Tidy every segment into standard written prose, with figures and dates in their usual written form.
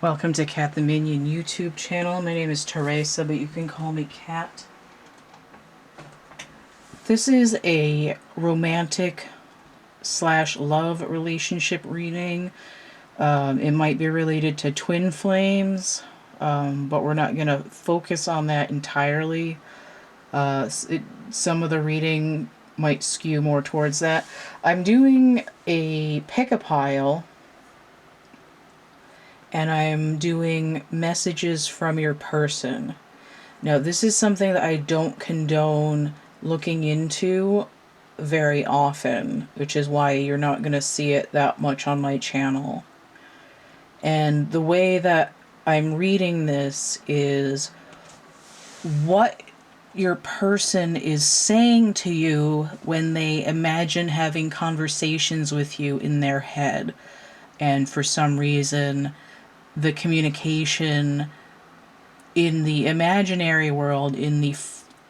Welcome to Cat the Minion YouTube channel. My name is Teresa, but you can call me Cat. This is a romantic / love relationship reading. It might be related to twin flames, but we're not going to focus on that entirely. Some of the reading might skew more towards that. I'm doing a pick-a-pile, and I'm doing messages from your person. Now, this is something that I don't condone looking into very often, which is why you're not going to see it that much on my channel. And the way that I'm reading this is what your person is saying to you when they imagine having conversations with you in their head. And for some reason, the communication in the imaginary world, in the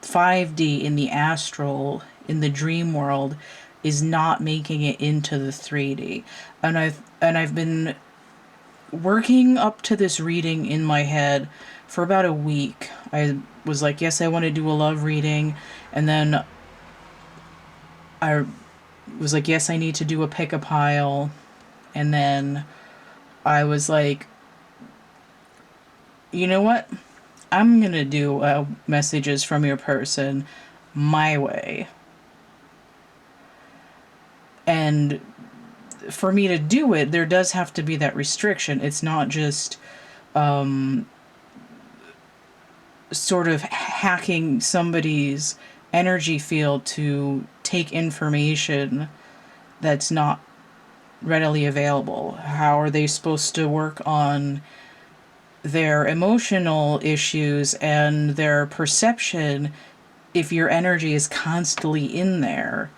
5D, in the astral, in the dream world, is not making it into the 3D. And I've been working up to this reading in my head for about a week. I was like, yes, I want to do a love reading, and then I was like, yes, I need to do a pick-a-pile, and then I was like, you know what? I'm going to do messages from your person my way. And for me to do it, there does have to be that restriction. It's not just sort of hacking somebody's energy field to take information that's not readily available. How are they supposed to work on their emotional issues and their perception if your energy is constantly in there,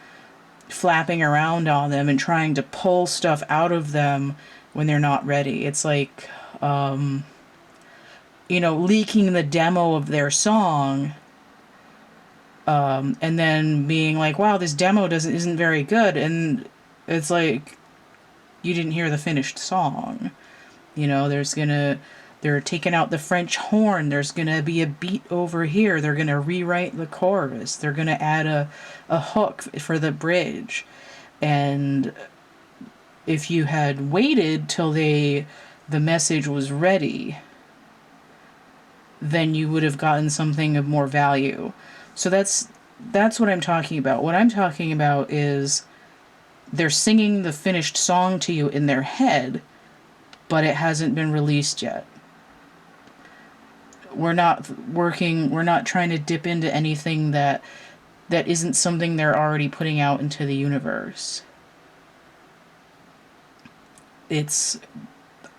flapping around on them and trying to pull stuff out of them when they're not ready? It's like, leaking the demo of their song, and then being like, wow, this demo isn't very good. And it's like, you didn't hear the finished song. They're taking out the French horn. There's going to be a beat over here. They're going to rewrite the chorus. They're going to add a hook for the bridge. And if you had waited till the message was ready, then you would have gotten something of more value. So that's what I'm talking about. What I'm talking about is they're singing the finished song to you in their head, but it hasn't been released yet. We're not trying to dip into anything that isn't something they're already putting out into the universe. It's,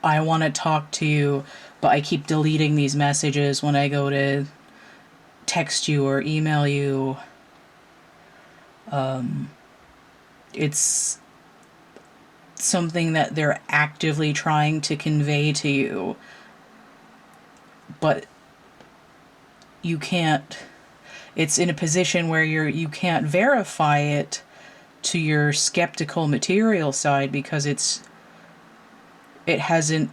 I want to talk to you, but I keep deleting these messages when I go to text you or email you. It's something that they're actively trying to convey to you, but you can't. It's in a position where you can't verify it to your skeptical material side because it hasn't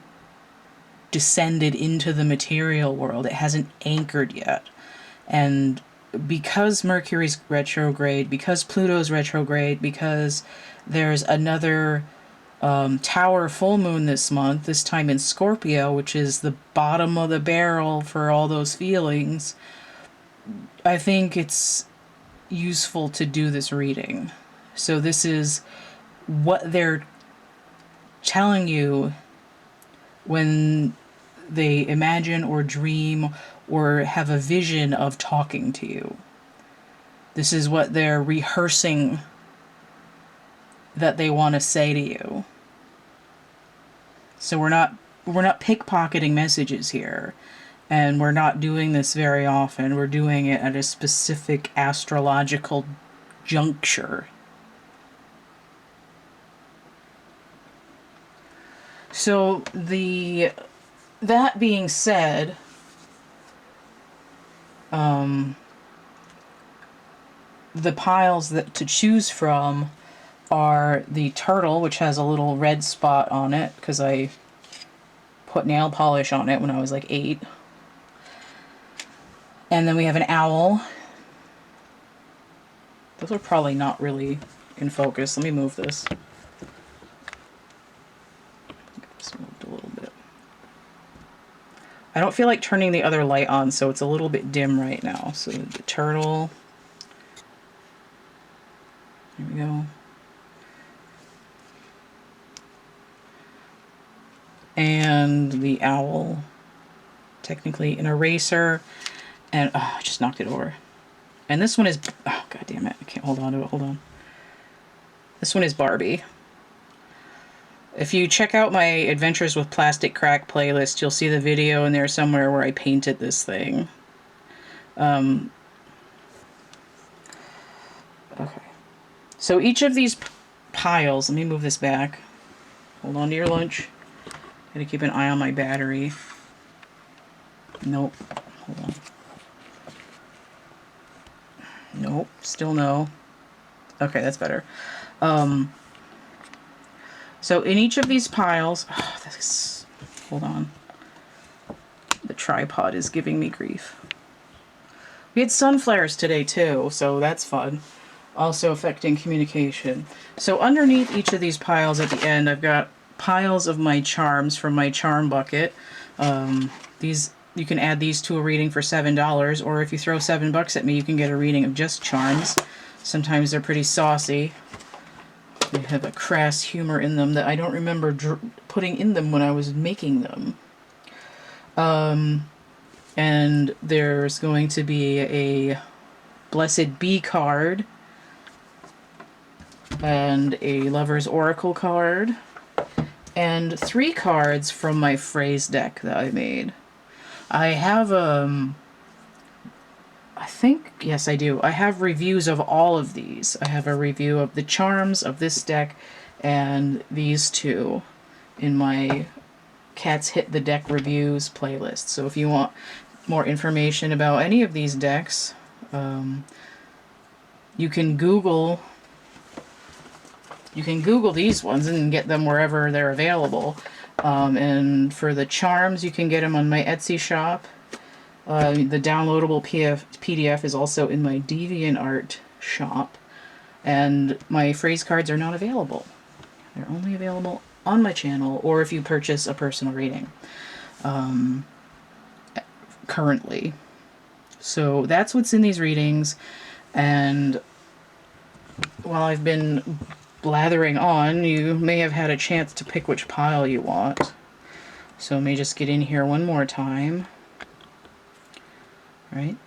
descended into the material world. It hasn't anchored yet. And because Mercury's retrograde, because Pluto's retrograde, because there's another Tower full moon this month, this time in Scorpio, which is the bottom of the barrel for all those feelings, I think it's useful to do this reading. So this is what they're telling you when they imagine or dream or have a vision of talking to you. This is what they're rehearsing that they want to say to you. So we're not pickpocketing messages here, and we're not doing this very often. We're doing it at a specific astrological juncture. So that being said, the piles to choose from are the turtle, which has a little red spot on it because I put nail polish on it when I was like 8. And then we have an owl. Those are probably not really in focus. Let me move this. Just moved a little bit. I don't feel like turning the other light on, so it's a little bit dim right now. So the turtle. There we go. And the owl. Technically an eraser. And I just knocked it over. And this one is, oh god damn it, I can't hold on to it, hold on. This one is Barbie. If you check out my Adventures with Plastic Crack playlist, you'll see the video in there somewhere where I painted this thing. Okay. So each of these piles, let me move this back. Hold on to your lunch. Gotta keep an eye on my battery. Nope. Hold on. Nope. Still no. Okay, that's better. So in each of these piles, oh, this, hold on. The tripod is giving me grief. We had sun flares today too, so that's fun. Also affecting communication. So underneath each of these piles at the end, I've got piles of my charms from my charm bucket. These, you can add these to a reading for $7, or if you throw $7 at me, you can get a reading of just charms. Sometimes they're pretty saucy. They have a crass humor in them that I don't remember putting in them when I was making them. And there's going to be a Blessed Bee card and a Lover's Oracle card and 3 cards from my phrase deck that I made. I have I think, yes I do. I have reviews of all of these. I have a review of the charms of this deck and these 2 in my Cats Hit the Deck Reviews playlist. So if you want more information about any of these decks, you can Google these ones and get them wherever they're available. And for the charms, you can get them on my Etsy shop. The downloadable PDF is also in my DeviantArt shop. And my phrase cards are not available. They're only available on my channel, or if you purchase a personal reading. Currently. So that's what's in these readings. And while I've been blathering on, you may have had a chance to pick which pile you want. So let me just get in here one more time. Right?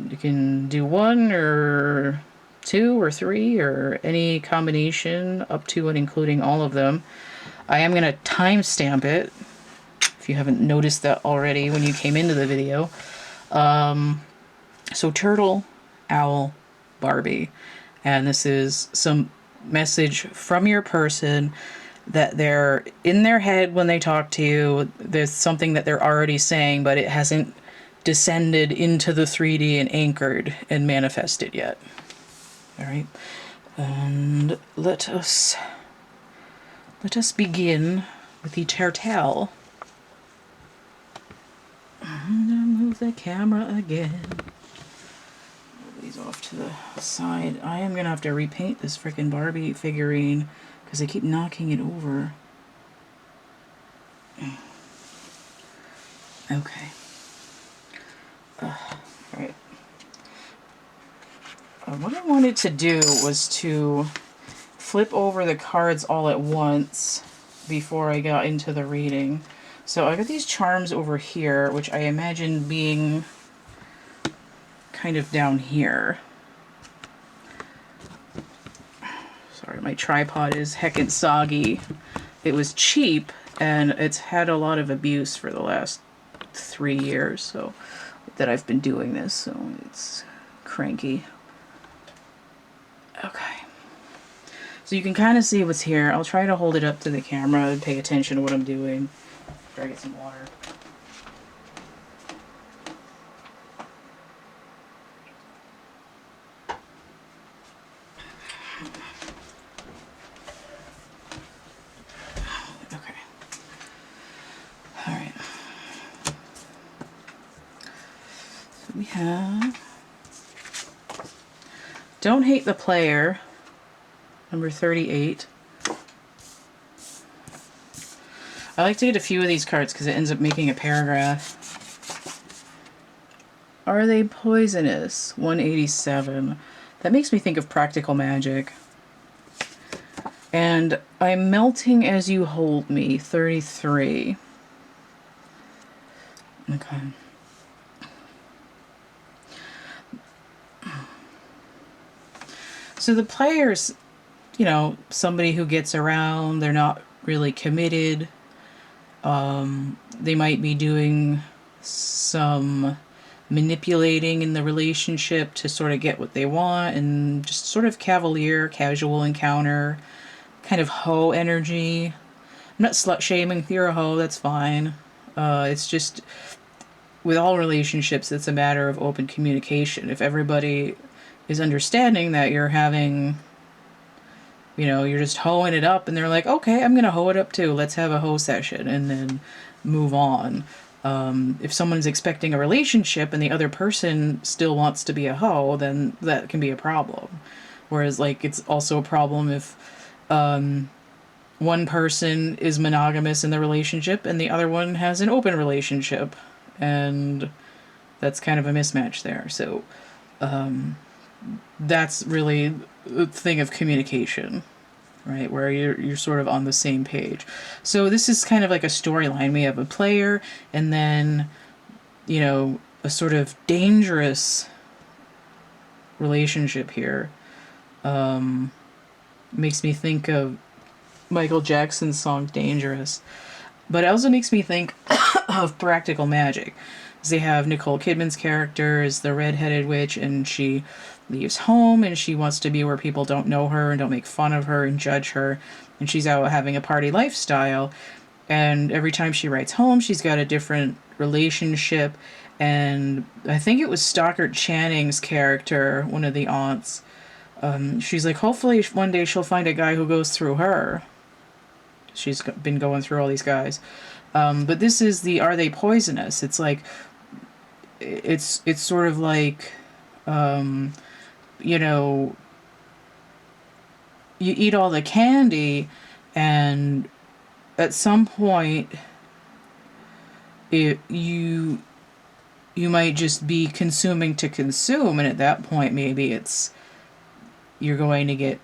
You can do 1 or 2 or 3 or any combination up to and including all of them. I am going to timestamp it, if you haven't noticed that already when you came into the video. So turtle, owl, Barbie. And this is some message from your person that they're in their head when they talk to you. There's something that they're already saying, but it hasn't descended into the 3D and anchored and manifested yet. All right. And let us begin with the turtle. I'm gonna move the camera again. Move these off to the side. I am gonna have to repaint this frickin' Barbie figurine because I keep knocking it over. Okay. Alright. What I wanted to do was to flip over the cards all at once before I got into the reading. So I got these charms over here, which I imagine being kind of down here. Sorry, my tripod is heckin' soggy. It was cheap, and it's had a lot of abuse for the last 3 years so that I've been doing this, so it's cranky. Okay. So you can kind of see what's here. I'll try to hold it up to the camera and pay attention to what I'm doing. Try to get some water. Okay. Alright. have Don't Hate the Player, number 38. I like to get a few of these cards because it ends up making a paragraph. Are they poisonous? 187. That makes me think of Practical Magic. And I'm Melting As You Hold Me, 33. Okay. So the player's, you know, somebody who gets around, they're not really committed. They might be doing some manipulating in the relationship to sort of get what they want, and just sort of cavalier, casual encounter, kind of hoe energy. I'm not slut shaming if you're a hoe, that's fine. It's just, with all relationships, it's a matter of open communication. If everybody is understanding that you're having, you know, you're just hoeing it up, and they're like, okay, I'm gonna hoe it up too, let's have a hoe session, and then move on. If someone's expecting a relationship and the other person still wants to be a hoe, then that can be a problem. Whereas, like, it's also a problem if one person is monogamous in the relationship and the other one has an open relationship, and that's kind of a mismatch there. So that's really a thing of communication, right, where you're sort of on the same page. So this is kind of like a storyline. We have a player, and then, you know, a sort of dangerous relationship here. Makes me think of Michael Jackson's song Dangerous. But it also makes me think of Practical Magic. They have Nicole Kidman's character as the redheaded witch, and she leaves home and she wants to be where people don't know her and don't make fun of her and judge her. And she's out having a party lifestyle. And every time she writes home, she's got a different relationship. And I think it was Stockard Channing's character, one of the aunts. She's like, hopefully one day she'll find a guy who goes through her. She's been going through all these guys. But this is the Are They Poisonous? It's like, it's sort of like, you know, you eat all the candy, and at some point you might just be consuming to consume, and at that point maybe you're going to get,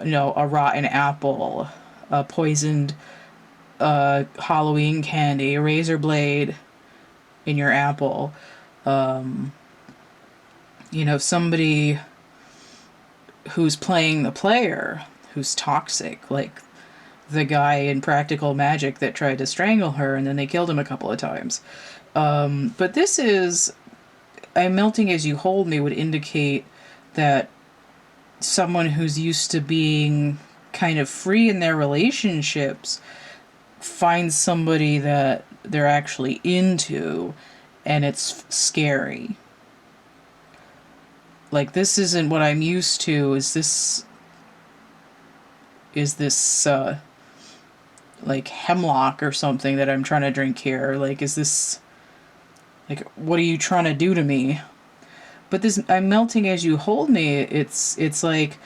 you know, a rotten apple, a poisoned Halloween candy, a razor blade in your apple. You know, somebody who's playing the player, who's toxic, like the guy in Practical Magic that tried to strangle her and then they killed him a couple of times. But this is, I'm Melting As You Hold Me would indicate that someone who's used to being kind of free in their relationships finds somebody that they're actually into, and it's scary. Like, this isn't what I'm used to. Is this like hemlock or something that I'm trying to drink here? Like, is this, like, what are you trying to do to me? But this, I'm Melting As You Hold Me, it's like,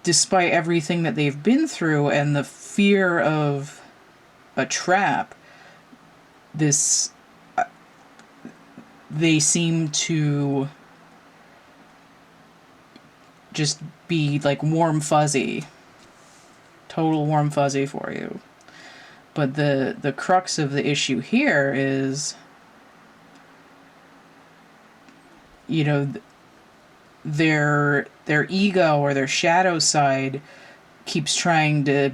despite everything that they've been through and the fear of a trap, they seem to just be like warm fuzzy, total warm fuzzy for you. But the crux of the issue here is, you know, their ego or their shadow side keeps trying to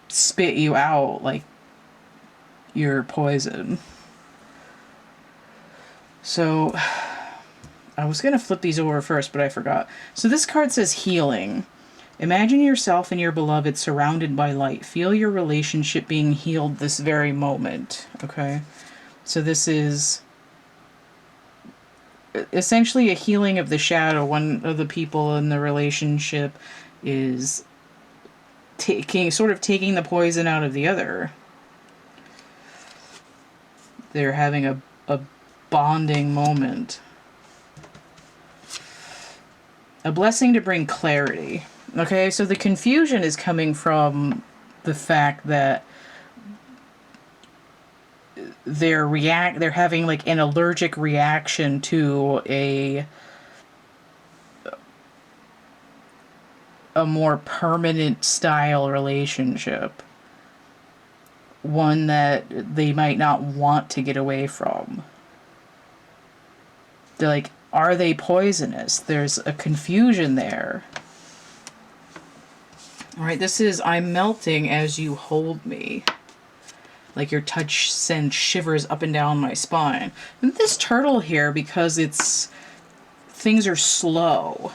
spit you out like you're poison. So I was going to flip these over first, but I forgot. So this card says healing. Imagine yourself and your beloved surrounded by light. Feel your relationship being healed this very moment. Okay? So this is essentially a healing of the shadow. One of the people in the relationship is taking the poison out of the other. They're having a a bonding moment. A blessing to bring clarity. Okay, so the confusion is coming from the fact that they're having like an allergic reaction to a more permanent style relationship. One that they might not want to get away from. They're like, are they poisonous? There's a confusion there. Alright, this is, I'm melting as you hold me. Like your touch sends shivers up and down my spine. And this turtle here, because things are slow.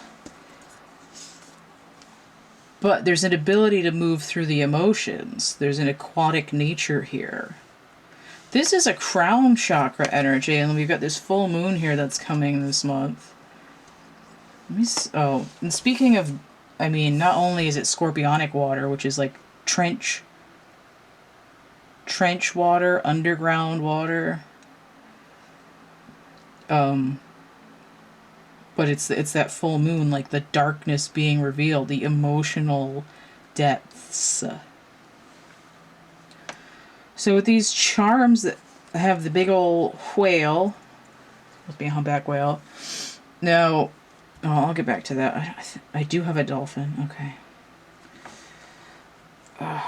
But there's an ability to move through the emotions. There's an aquatic nature here. This is a crown chakra energy, and we've got this full moon here that's coming this month. Oh, and speaking of, I mean, not only is it scorpionic water, which is like trench water, underground water. But it's that full moon, like the darkness being revealed, the emotional depths. So with these charms that have the big old whale, must be a humpback whale. Now, I'll get back to that. I do have a dolphin. Okay. All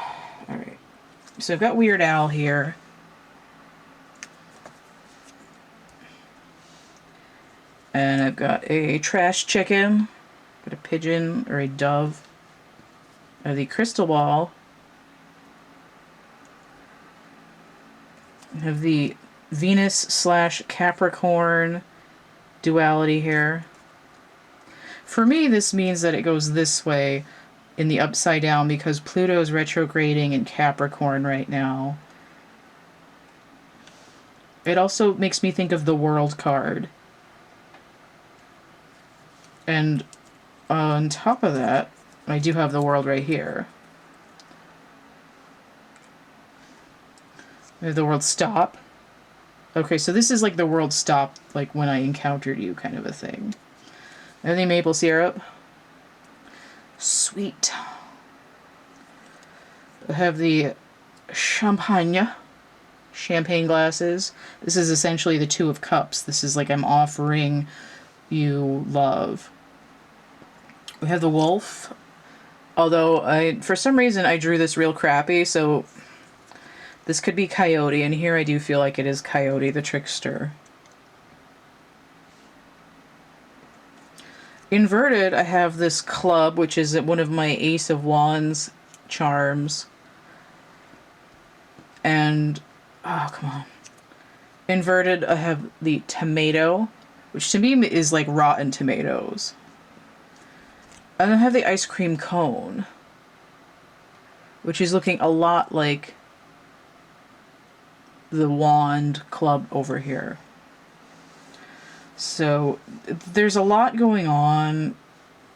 right. So I've got Weird Al here. And I've got a trash chicken, got a pigeon or a dove, the crystal ball. I have the Venus/Capricorn duality here. For me, this means that it goes this way in the upside down because Pluto's retrograding in Capricorn right now. It also makes me think of the World card. And on top of that, I do have the World right here. I have the World stop. Okay, so this is like the World stop, like when I encountered you kind of a thing. I have the maple syrup. Sweet. I have the champagne glasses. This is essentially the Two of Cups. This is like I'm offering you love. We have the wolf. Although for some reason I drew this real crappy, so this could be Coyote, and here I do feel like it is Coyote the trickster. Inverted, I have this club, which is one of my Ace of Wands charms. And, oh, come on. Inverted, I have the tomato, which to me is like rotten tomatoes. And I have the ice cream cone, which is looking a lot like the wand club over here. So there's a lot going on,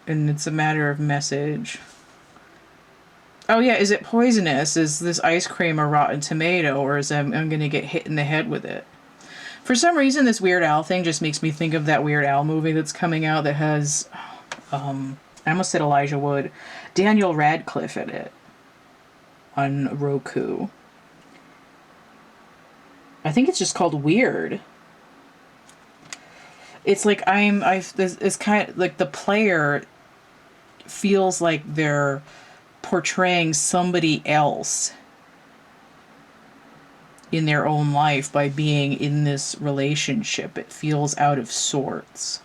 and it's a matter of message. Oh yeah, is it poisonous? Is this ice cream a rotten tomato, or is I'm going to get hit in the head with it? For some reason, this Weird Al thing just makes me think of that Weird Al movie that's coming out that has, I almost said Elijah Wood, Daniel Radcliffe in it on Roku. I think it's just called Weird. It's like it's kind of like the player feels like they're portraying somebody else in their own life by being in this relationship. It feels out of sorts.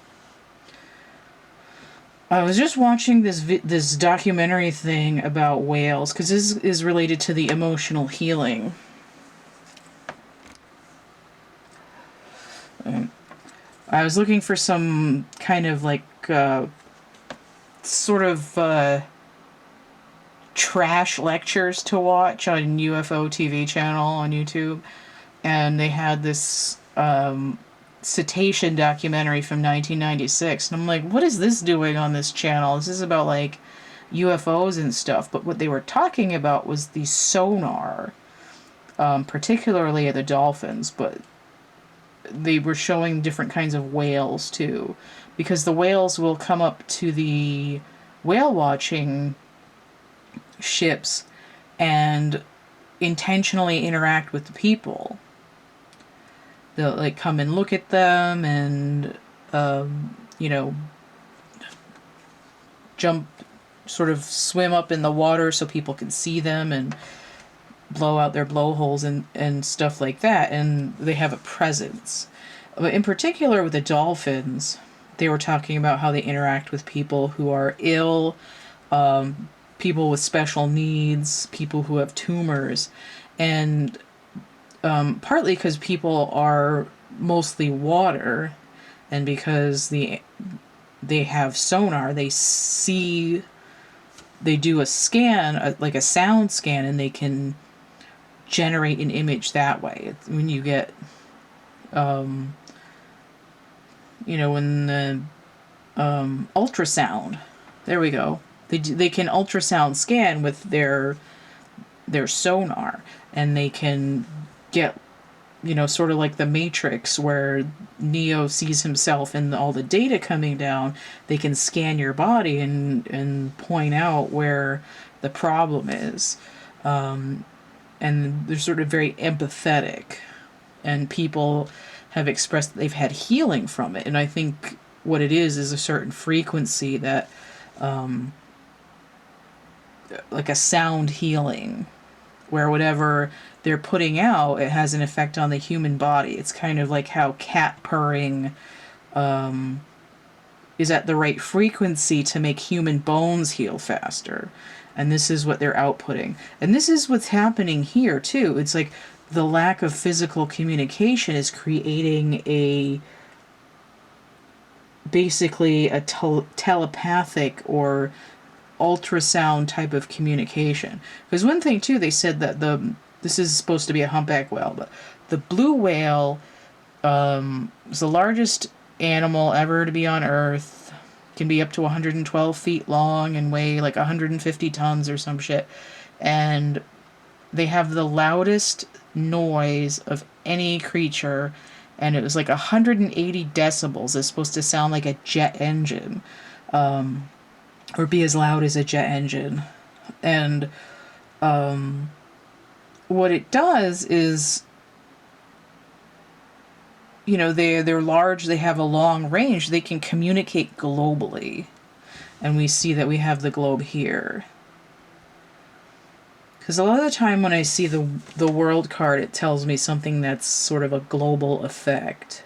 I was just watching this documentary thing about whales, because this is related to the emotional healing. I was looking for some kind of like sort of trash lectures to watch on UFO TV channel on YouTube, and they had this cetacean documentary from 1996, and I'm like, what is this doing on this channel? This is about like UFOs and stuff, but what they were talking about was the sonar, particularly of the dolphins, but they were showing different kinds of whales too, because the whales will come up to the whale watching ships and intentionally interact with the people. They'll like come and look at them and you know, jump, sort of swim up in the water so people can see them and blow out their blowholes and stuff like that. And they have a presence. But in particular with the dolphins, they were talking about how they interact with people who are ill, people with special needs, people who have tumors. And partly because people are mostly water, and because they have sonar, they see, they do a scan, like a sound scan, and they can generate an image that way. When you get, you know, when the ultrasound, there we go. They can ultrasound scan with their sonar, and they can get, you know, sort of like the Matrix where Neo sees himself and all the data coming down. They can scan your body and point out where the problem is. And they're sort of very empathetic. And people have expressed that they've had healing from it. And I think what it is a certain frequency that, like a sound healing, where whatever they're putting out, it has an effect on the human body. It's kind of like how cat purring is at the right frequency to make human bones heal faster. And this is what they're outputting. And this is what's happening here, too. It's like the lack of physical communication is creating basically a telepathic or ultrasound type of communication. Because one thing too, they said that this is supposed to be a humpback whale, but the blue whale is the largest animal ever to be on Earth. Can be up to 112 feet long and weigh like 150 tons or some shit. And they have the loudest noise of any creature, and it was like 180 decibels. It's supposed to sound like a jet engine. Or be as loud as a jet engine. And what it does is, you know, they're large, they have a long range, they can communicate globally. And we see that we have the globe here. Because a lot of the time when I see the world card, it tells me something that's sort of a global effect.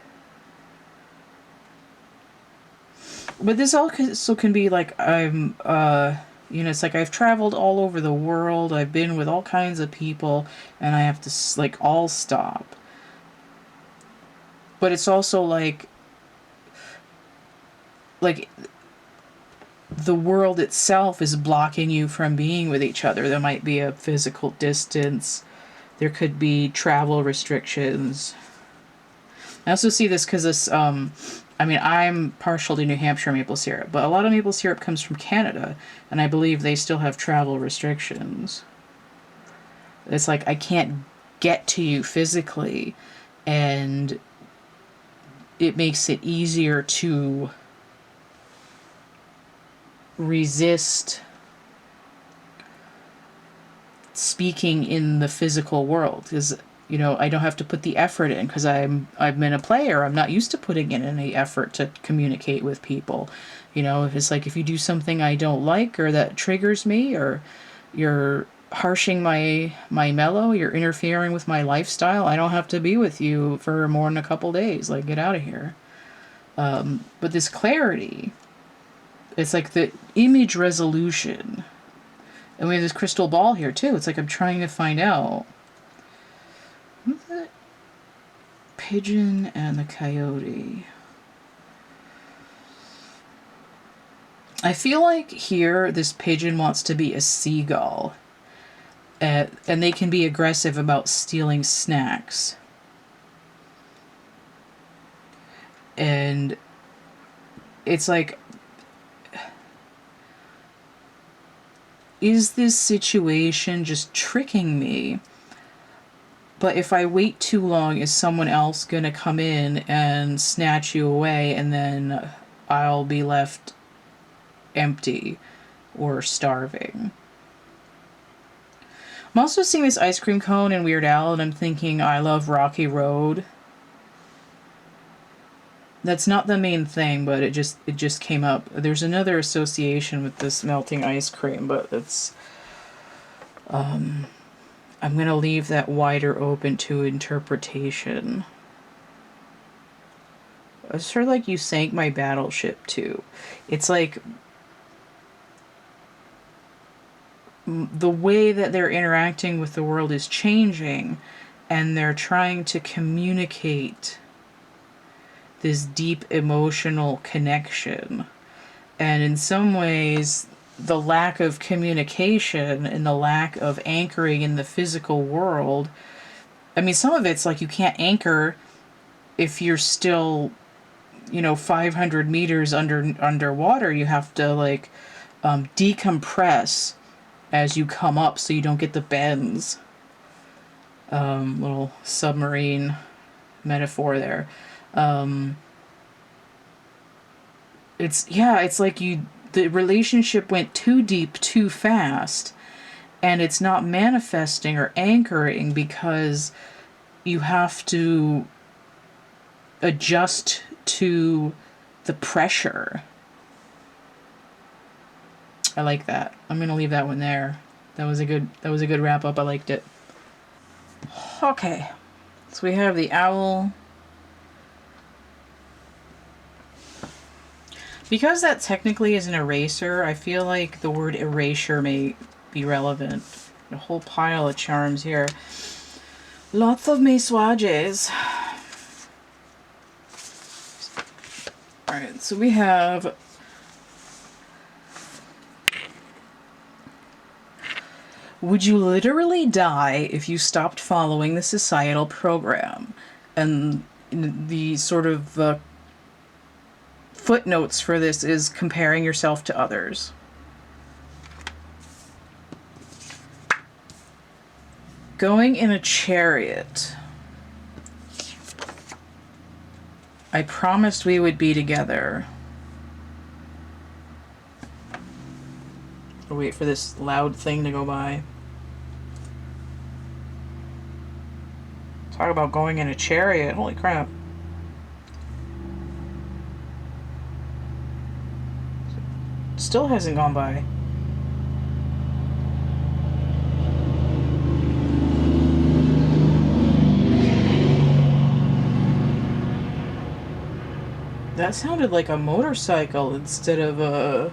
But this also can be like, you know, it's like I've traveled all over the world, I've been with all kinds of people, and I have to, like, all stop. But it's also like the world itself is blocking you from being with each other. There might be a physical distance. There could be travel restrictions. I also see this because this, I mean, I'm partial to New Hampshire maple syrup, but a lot of maple syrup comes from Canada, and I believe they still have travel restrictions. It's like I can't get to you physically, and it makes it easier to resist speaking in the physical world, because, you know, I don't have to put the effort in because I've been a player. I'm not used to putting in any effort to communicate with people. You know, if it's like if you do something I don't like or that triggers me, or you're harshing my mellow, you're interfering with my lifestyle, I don't have to be with you for more than a couple days. Like, get out of here. But this clarity, it's like the image resolution. And we have this crystal ball here too. It's like I'm trying to find out. What's that? Pigeon and the coyote. I feel like here this pigeon wants to be a seagull. And they can be aggressive about stealing snacks. And it's like, is this situation just tricking me? But if I wait too long, is someone else going to come in and snatch you away, and then I'll be left empty or starving? I'm also seeing this ice cream cone in Weird Al, and I'm thinking I love Rocky Road. That's not the main thing, but it just came up. There's another association with this melting ice cream, but it's I'm going to leave that wider open to interpretation. It's sort of like you sank my battleship too. It's like the way that they're interacting with the world is changing, and they're trying to communicate this deep emotional connection. And in some ways, the lack of communication and the lack of anchoring in the physical world, I mean, some of it's like you can't anchor if you're still, 500 meters underwater. You have to like decompress as you come up so you don't get the bends. Little submarine metaphor there. It's like the relationship went too deep too fast, and it's not manifesting or anchoring because you have to adjust to the pressure. I like that. I'm gonna leave that one there. That was a good wrap up. I liked it. Okay, so we have the owl. Because that technically is an eraser, I feel like the word erasure may be relevant. A whole pile of charms here. Lots of meswages. Alright, so we have would you literally die if you stopped following the societal program? And the sort of footnotes for this is comparing yourself to others. Going in a chariot. I promised we would be together. I'll wait for this loud thing to go by. Talk about going in a chariot. Holy crap. Still hasn't gone by. That sounded like a motorcycle instead of a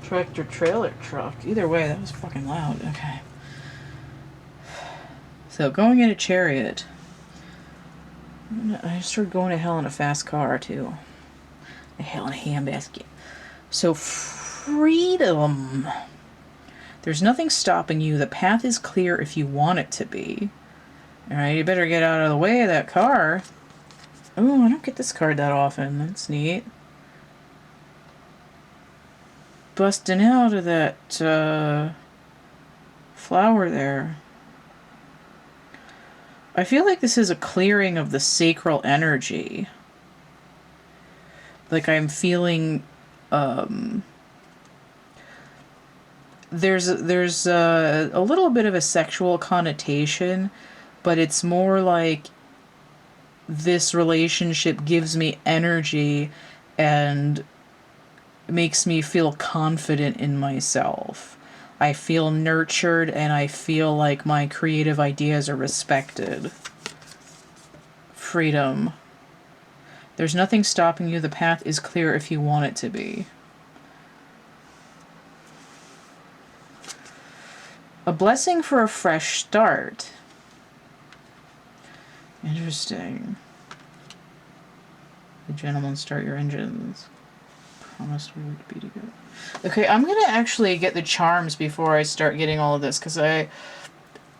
tractor trailer truck. Either way, that was fucking loud. Okay. So going in a chariot. I started going to hell in a fast car too. A hell in a handbasket. So freedom. There's nothing stopping you. The path is clear if you want it to be. Alright, you better get out of the way of that car. Oh, I don't get this card that often. That's neat. Busting out of that flower there. I feel like this is a clearing of the sacral energy. Like I'm feeling there's a little bit of a sexual connotation, but it's more like this relationship gives me energy and makes me feel confident in myself. I feel nurtured and I feel like my creative ideas are respected. Freedom. There's nothing stopping you. The path is clear if you want it to be. A blessing for a fresh start. Interesting. The gentlemen, start your engines. Promised we would be together. Okay, I'm gonna actually get the charms before I start getting all of this, because I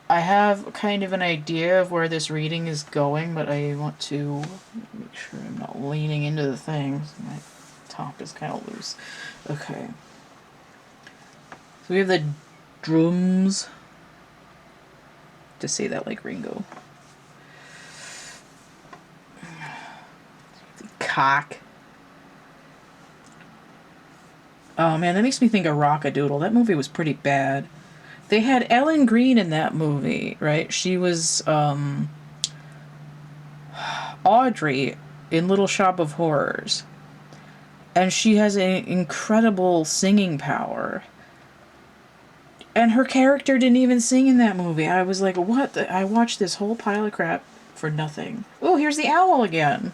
have kind of an idea of where this reading is going, but I want to make sure I'm not leaning into the thing. My top is kind of loose. Okay. So we have the drums. To say that like Ringo. cock. Oh man, that makes me think of Rockadoodle. That movie was pretty bad. They had Ellen Greene in that movie, right? She was Audrey in Little Shop of Horrors. And she has an incredible singing power. And her character didn't even sing in that movie. I was like, what? I watched this whole pile of crap for nothing. Oh, here's the owl again.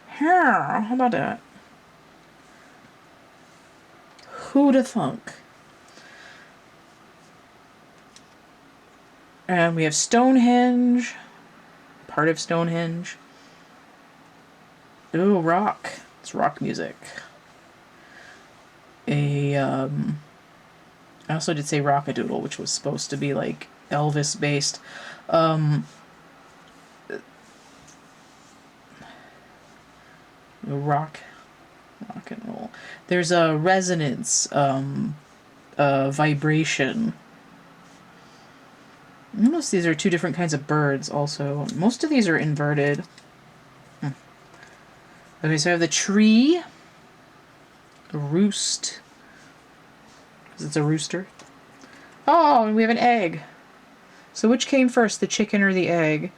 How about that? Who'da thunk? And we have Stonehenge. Part of Stonehenge. Ooh, rock. It's rock music. I also did say Rockadoodle, which was supposed to be like Elvis based. Rock and roll. There's a resonance, vibration. Notice these are two different kinds of birds also. Most of these are inverted. Okay, so I have the tree, the roost, because it's a rooster. Oh, and we have an egg. So which came first, the chicken or the egg?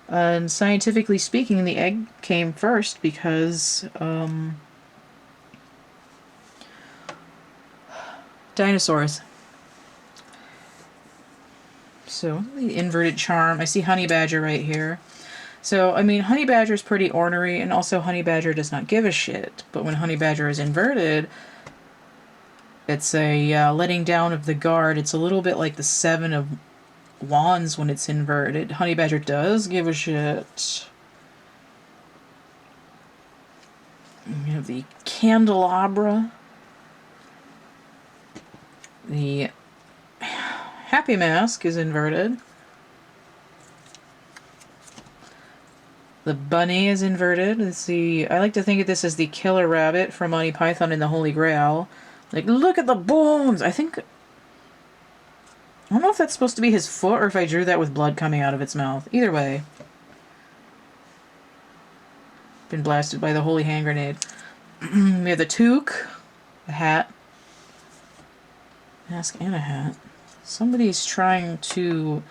And scientifically speaking, the egg came first because dinosaurs. So the inverted charm. I see honey badger right here. So, I mean, honey badger is pretty ornery, and also honey badger does not give a shit. But when honey badger is inverted, it's a letting down of the guard. It's a little bit like the Seven of Wands when it's inverted. Honey badger does give a shit. We have the candelabra. The happy mask is inverted. The bunny is inverted. Let's see. I like to think of this as the killer rabbit from Monty Python and the Holy Grail. Like, look at the bones! I don't know if that's supposed to be his foot or if I drew that with blood coming out of its mouth. Either way. Been blasted by the holy hand grenade. We have the toque. The hat. Mask and a hat. Somebody's trying to,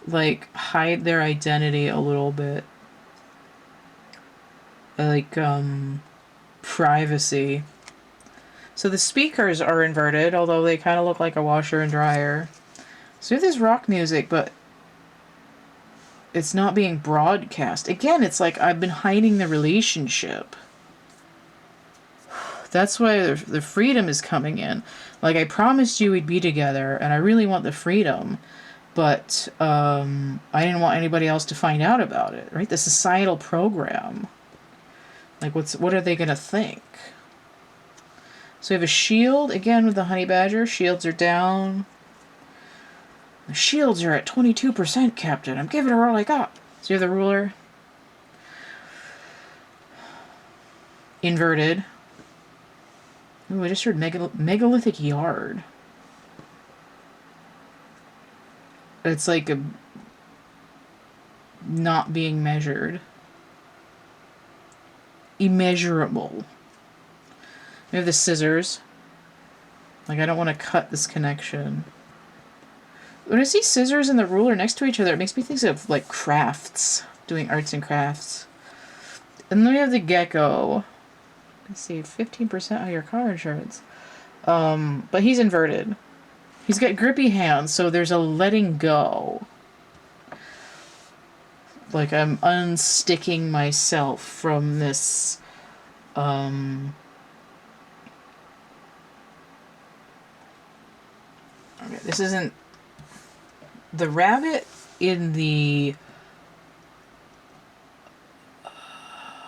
like, hide their identity a little bit. Like, privacy. So the speakers are inverted, although they kind of look like a washer and dryer. So we have this rock music, but it's not being broadcast. Again, it's like I've been hiding the relationship. That's why the freedom is coming in. Like, I promised you we'd be together, and I really want the freedom, but I didn't want anybody else to find out about it, right? The societal program. Like, what are they going to think? So we have a shield, again, with the honey badger. Shields are down. The shields are at 22%, Captain. I'm giving her all I got. So you have the ruler. Inverted. Ooh, I just heard megalithic yard. It's like a not being measured. Immeasurable. We have the scissors. Like, I don't want to cut this connection. When I see scissors and the ruler next to each other, it makes me think of, like, crafts. Doing arts and crafts. And then we have the gecko. Let's see, 15% on your car insurance. But he's inverted. He's got grippy hands, so there's a letting go. Like, I'm unsticking myself from this, okay, this isn't... The rabbit in the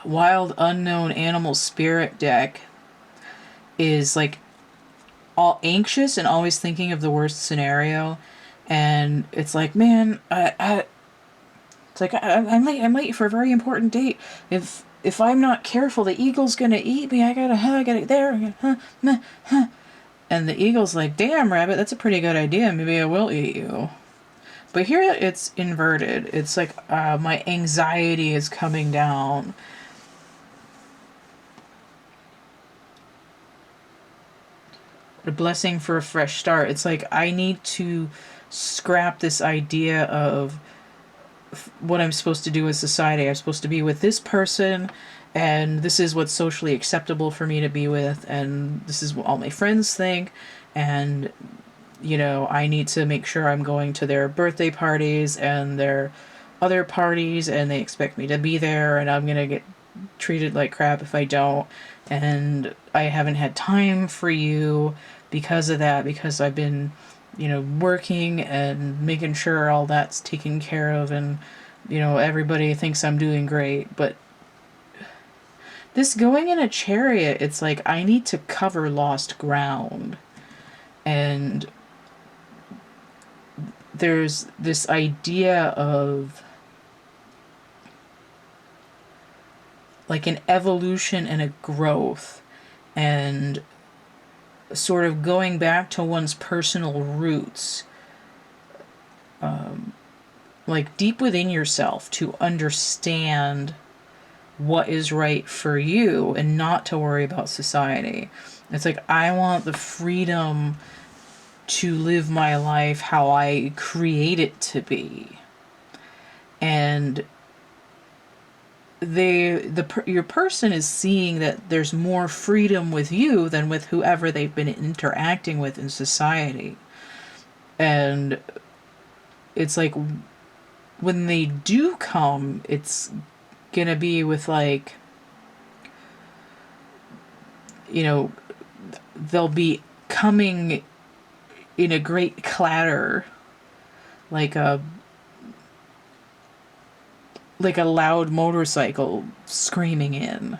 Wild Unknown Animal Spirit deck is, like, all anxious and always thinking of the worst scenario. And it's like, man, it's like, I'm late for a very important date. If I'm not careful, the eagle's gonna eat me. I gotta get there. And the eagle's like, damn, rabbit, that's a pretty good idea. Maybe I will eat you. But here it's inverted. It's like, my anxiety is coming down. a blessing for a fresh start. It's like I need to scrap this idea of what I'm supposed to do with society. I'm supposed to be with this person, and this is what's socially acceptable for me to be with, and this is what all my friends think, and I need to make sure I'm going to their birthday parties and their other parties, and they expect me to be there, and I'm gonna get treated like crap if I don't, and I haven't had time for you because of that, because I've been working and making sure all that's taken care of, and everybody thinks I'm doing great. But this going in a chariot, it's like I need to cover lost ground. And there's this idea of like an evolution and a growth, and sort of going back to one's personal roots, like deep within yourself, to understand what is right for you and not to worry about society. It's like I want the freedom to live my life how I create it to be. And your person is seeing that there's more freedom with you than with whoever they've been interacting with in society. And it's like when they do come, it's gonna be with like, they'll be coming in a great clatter, like a loud motorcycle screaming in.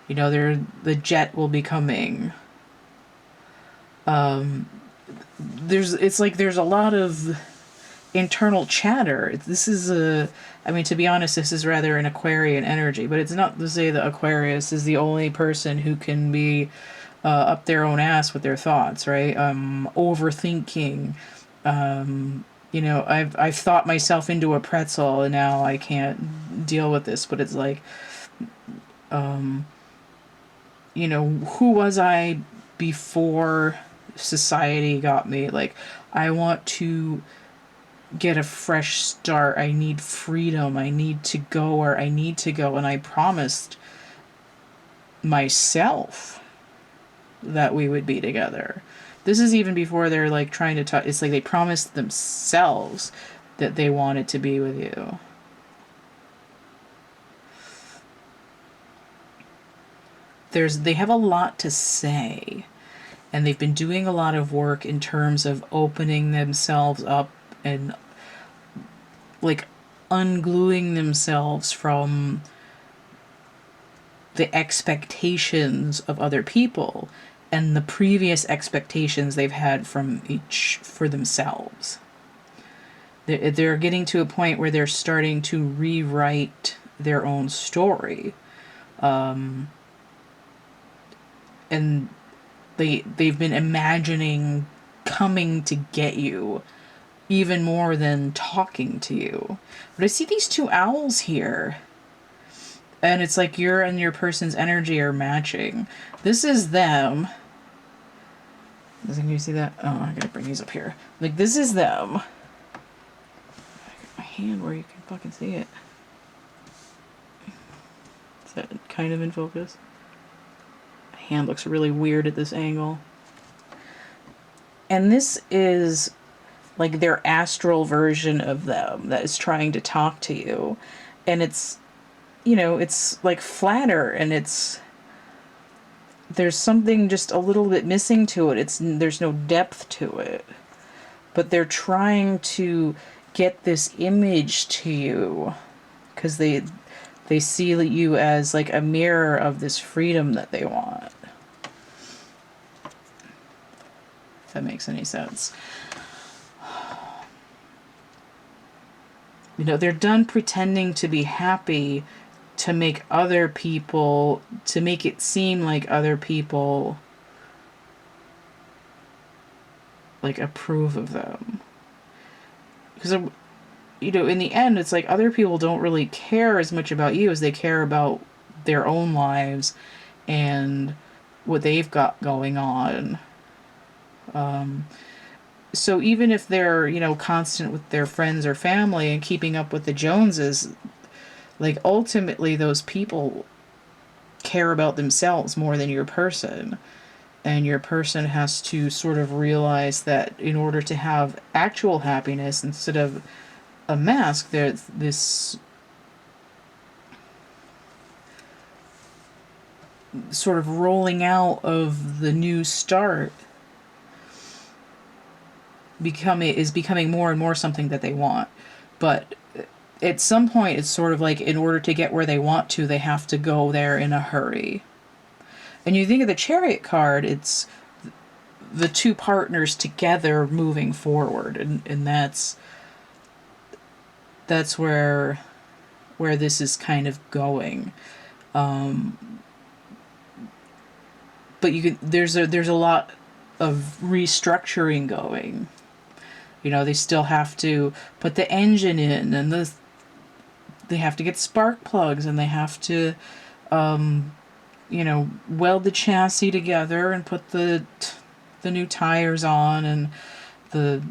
The jet will be coming. There's a lot of internal chatter. To be honest, this is rather an Aquarian energy, but it's not to say that Aquarius is the only person who can be up their own ass with their thoughts, right? Overthinking. I've thought myself into a pretzel and now I can't deal with this, but it's like, who was I before society got me? Like, I want to get a fresh start. I need freedom. I need to go where I need to go. And I promised myself that we would be together. This is even before they're like trying to talk. It's like they promised themselves that they wanted to be with you. They have a lot to say, and they've been doing a lot of work in terms of opening themselves up and like ungluing themselves from the expectations of other people and the previous expectations they've had from each for themselves. They're getting to a point where they're starting to rewrite their own story. And they've been imagining coming to get you even more than talking to you. But I see these two owls here, and it's like your and your person's energy are matching. This is them. Can you see that? Oh, I gotta bring these up here. Like, this is them. I got my hand where you can fucking see it. Is that kind of in focus? My hand looks really weird at this angle. And this is like their astral version of them that is trying to talk to you. And it's, it's like flatter, and there's something just a little bit missing to it. There's no depth to it. But they're trying to get this image to you because they see you as like a mirror of this freedom that they want. If that makes any sense. They're done pretending to be happy to make it seem like other people like approve of them. Because, in the end, it's like other people don't really care as much about you as they care about their own lives and what they've got going on. So even if they're, you know, constant with their friends or family and keeping up with the Joneses, like ultimately those people care about themselves more than your person. And your person has to sort of realize that in order to have actual happiness instead of a mask, there's this sort of rolling out of the new start becoming more and more something that they want. But at some point it's sort of like in order to get where they want to, they have to go there in a hurry. And you think of the Chariot card, it's the two partners together moving forward, and that's where this is kind of going. But there's a lot of restructuring going. You know, they still have to put the engine in, and they have to get spark plugs, and they have to, you know, weld the chassis together and put the new tires on, and the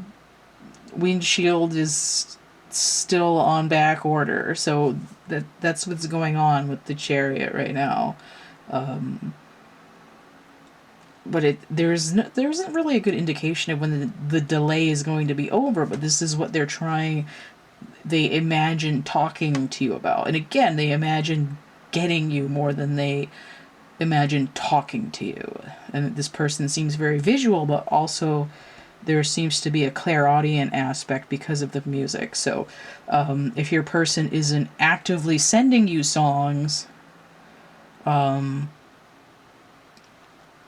windshield is still on back order. So that's what's going on with the Chariot right now. But there isn't really a good indication of when the delay is going to be over. But this is what they imagine talking to you about. And again, they imagine getting you more than they imagine talking to you. And this person seems very visual, but also there seems to be a clairaudient aspect because of the music. So if your person isn't actively sending you songs,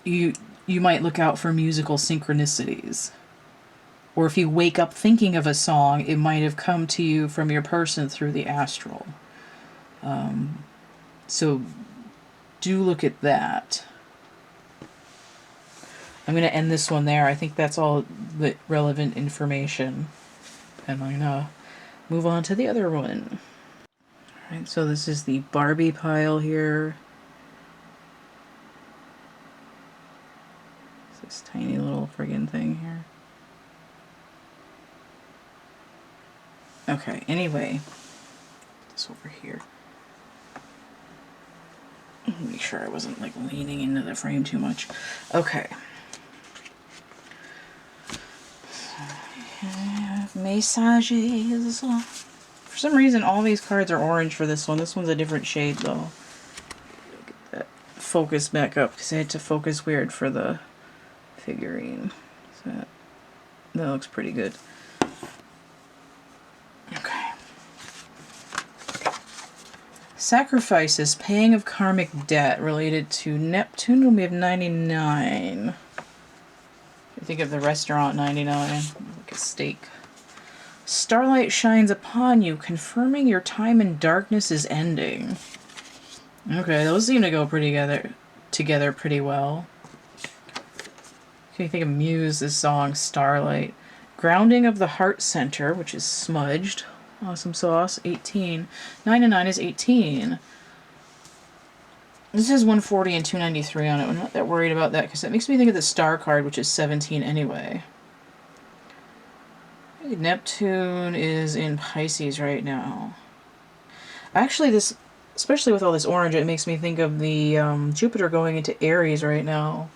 you might look out for musical synchronicities. Or if you wake up thinking of a song, it might have come to you from your person through the astral. So do look at that. I'm going to end this one there. I think that's all the relevant information. And I'm going to move on to the other one. Alright, so this is the Barbie pile here. It's this tiny little friggin' thing here. Okay, anyway. This over here. Make sure I wasn't like leaning into the frame too much. Okay. Messages. For some reason, all these cards are orange for this one. This one's a different shade, though. Get that focus back up, because I had to focus weird for the figurine. So that looks pretty good. Okay. Sacrifices, paying of karmic debt related to Neptune. We have 99. I think of the restaurant 99, like a steak. Starlight shines upon you, confirming your time in darkness is ending. Okay, those seem to go together pretty well. Can you think of Muse, this song, Starlight. Grounding of the heart center, which is smudged. Awesome sauce, 18. 9 and 9 is 18. This has 140 and 293 on it. I'm not that worried about that, because that makes me think of the star card, which is 17 anyway. Neptune is in Pisces right now. Actually, this, especially with all this orange, it makes me think of the Jupiter going into Aries right now.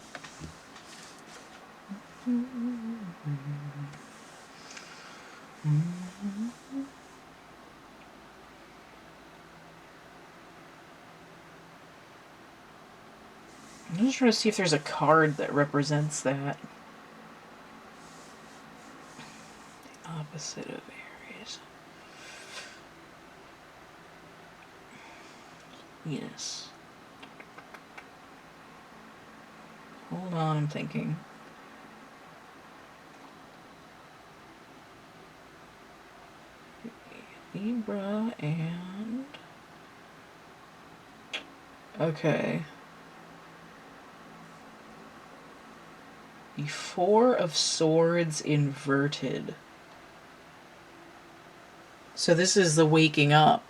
I'm just trying to see if there's a card that represents that. The opposite of Aries. Yes. Hold on, I'm thinking. Libra and... Okay. The Four of Swords inverted. So this is the waking up,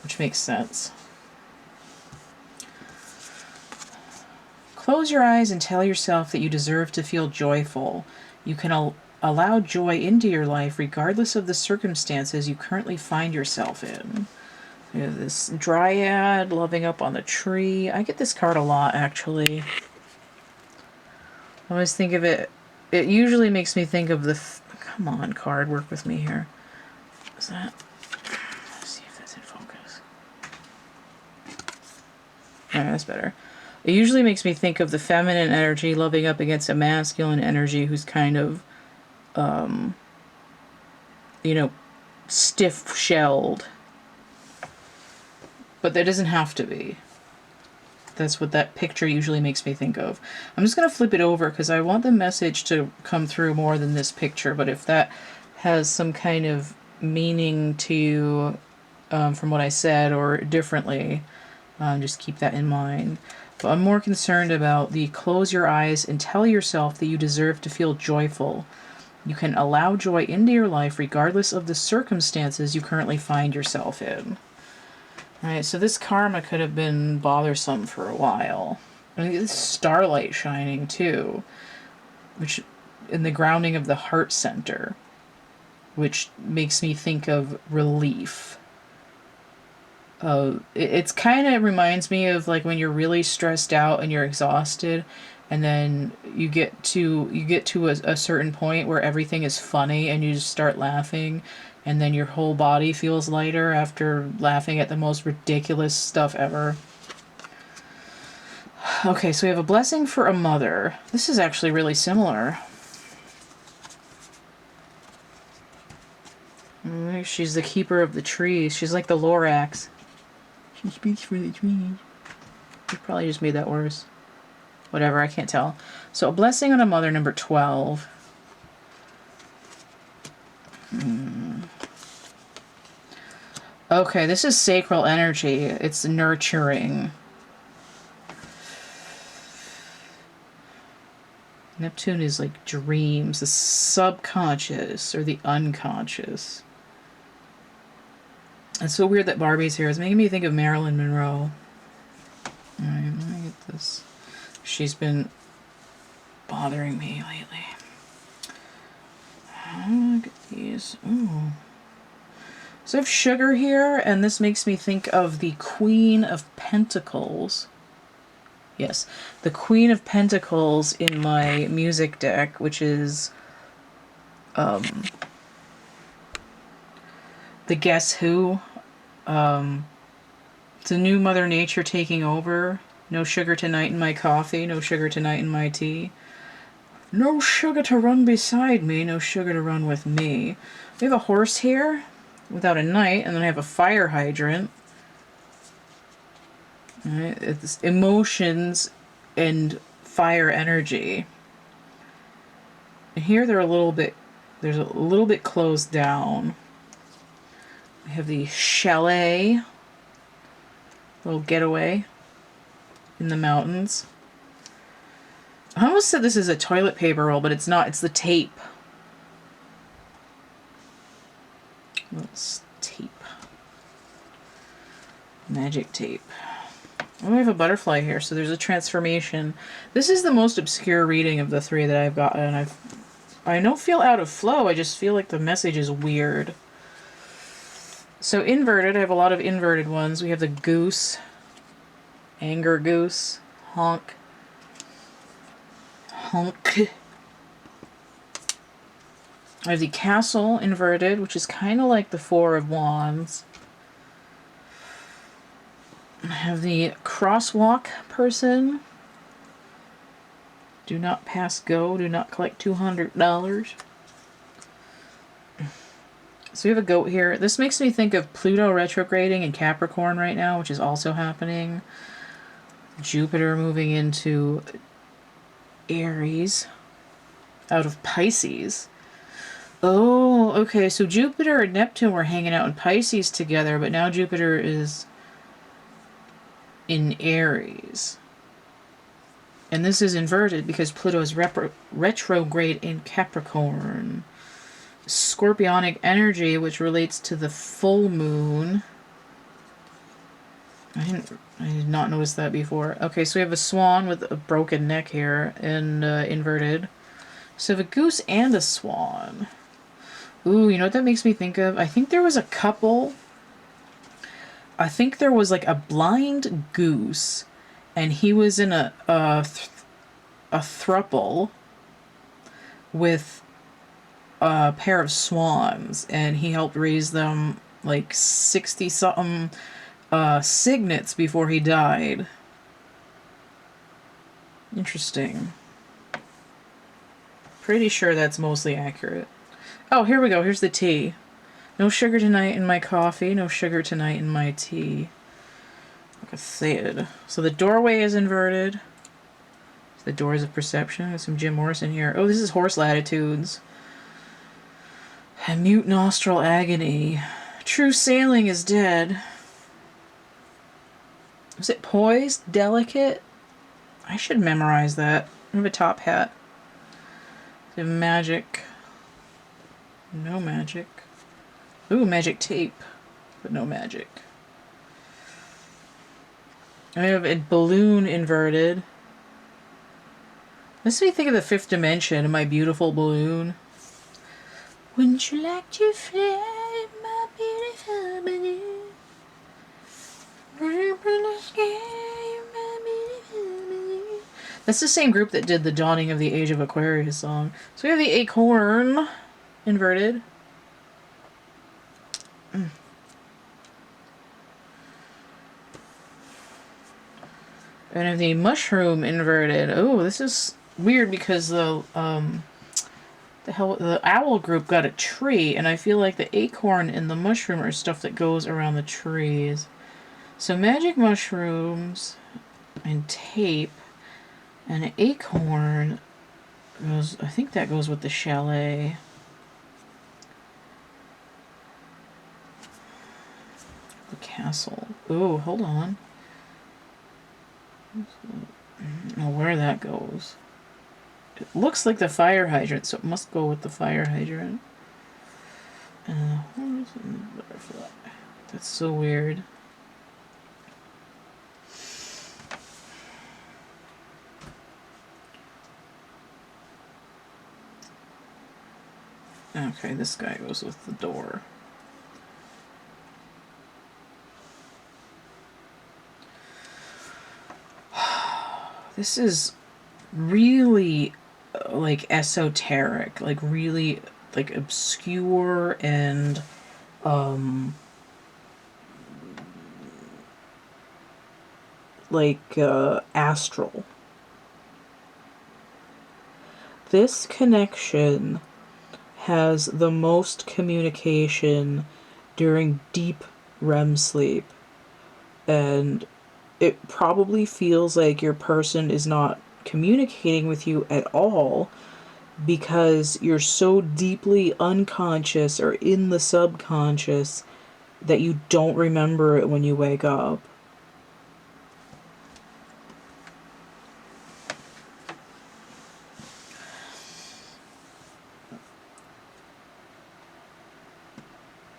which makes sense. Close your eyes and tell yourself that you deserve to feel joyful. You can allow joy into your life regardless of the circumstances you currently find yourself in. We have this dryad loving up on the tree. I get this card a lot, actually. I always think of it. It usually makes me think of the... Come on, card. Work with me here. Is that... Let's see if that's in focus. Alright, that's better. It usually makes me think of the feminine energy loving up against a masculine energy who's kind of, you know, stiff-shelled. But that doesn't have to be. That's what that picture usually makes me think of. I'm just going to flip it over because I want the message to come through more than this picture. But if that has some kind of meaning to you from what I said or differently, just keep that in mind. But I'm more concerned about the close your eyes and tell yourself that you deserve to feel joyful. You can allow joy into your life regardless of the circumstances you currently find yourself in. Alright, so this karma could have been bothersome for a while. I mean, it's starlight shining too, which in the grounding of the heart center, which makes me think of relief. It's kind of reminds me of like when you're really stressed out and you're exhausted, and then you get to a certain point where everything is funny and you just start laughing, and then your whole body feels lighter after laughing at the most ridiculous stuff ever. Okay, so we have a blessing for a mother. This is actually really similar. She's the keeper of the trees. She's like the Lorax. She speaks for the trees. You probably just made that worse. Whatever, I can't tell. So a blessing on a mother, number 12. Okay, this is sacral energy. It's nurturing. Neptune is like dreams, the subconscious or the unconscious. It's so weird that Barbie's here. It's making me think of Marilyn Monroe. Alright, let me get this. She's been bothering me lately. Look at these. Ooh. So I have sugar here, and this makes me think of the Queen of Pentacles. Yes, the Queen of Pentacles in my music deck, which is the Guess Who. It's a new Mother Nature taking over. No sugar tonight in my coffee, no sugar tonight in my tea. No sugar to run beside me, no sugar to run with me. We have a horse here without a knight, and then I have a fire hydrant. Right, it's emotions and fire energy. And here they're a little bit closed down. We have the chalet, little getaway in the mountains. I almost said this is a toilet paper roll, but it's not. It's the tape. Let's tape. Magic tape. Oh, we have a butterfly here, so there's a transformation. This is the most obscure reading of the three that I've gotten. I don't feel out of flow. I just feel like the message is weird. So inverted, I have a lot of inverted ones. We have the goose, anger goose, honk, honk. I have the castle inverted, which is kind of like the Four of Wands. I have the crosswalk person. Do not pass go. Do not collect $200. So we have a goat here. This makes me think of Pluto retrograding in Capricorn right now, which is also happening. Jupiter moving into Aries out of Pisces. Oh, okay. So Jupiter and Neptune were hanging out in Pisces together, but now Jupiter is in Aries. And this is inverted because Pluto is retrograde in Capricorn. Scorpionic energy, which relates to the full moon. I did not notice that before. Okay, so we have a swan with a broken neck here and inverted. So we have a goose and a swan. Ooh, you know what that makes me think of? I think there was a couple. I think there was like a blind goose, and he was in a throuple with a pair of swans, and he helped raise them like 60 something cygnets before he died. Interesting. Pretty sure that's mostly accurate. Oh, here we go. Here's the tea. No sugar tonight in my coffee. No sugar tonight in my tea. Like I said. So the doorway is inverted. The doors of perception. There's some Jim Morrison here. Oh, this is horse latitudes. And mute nostril agony. True sailing is dead. Was it poised? Delicate? I should memorize that. I have a top hat. The magic. No magic. Ooh, magic tape. But no magic. I have a balloon inverted. This makes me think of the fifth dimension and my beautiful balloon. Wouldn't you like to fly, my beautiful balloon? That's the same group that did the Dawning of the Age of Aquarius song. So we have the acorn inverted. And I have the mushroom inverted. Oh, this is weird because the owl group got a tree, and I feel like the acorn and the mushroom are stuff that goes around the trees. So magic mushrooms and tape and an acorn goes, I think that goes with the chalet. The castle. Ooh, hold on. I don't know where that goes. It looks like the fire hydrant, so it must go with the fire hydrant. Horse and butterfly. That's so weird. Okay, this guy goes with the door. This is really like esoteric, like really like obscure and like astral. This connection has the most communication during deep REM sleep, and it probably feels like your person is not communicating with you at all because you're so deeply unconscious or in the subconscious that you don't remember it when you wake up.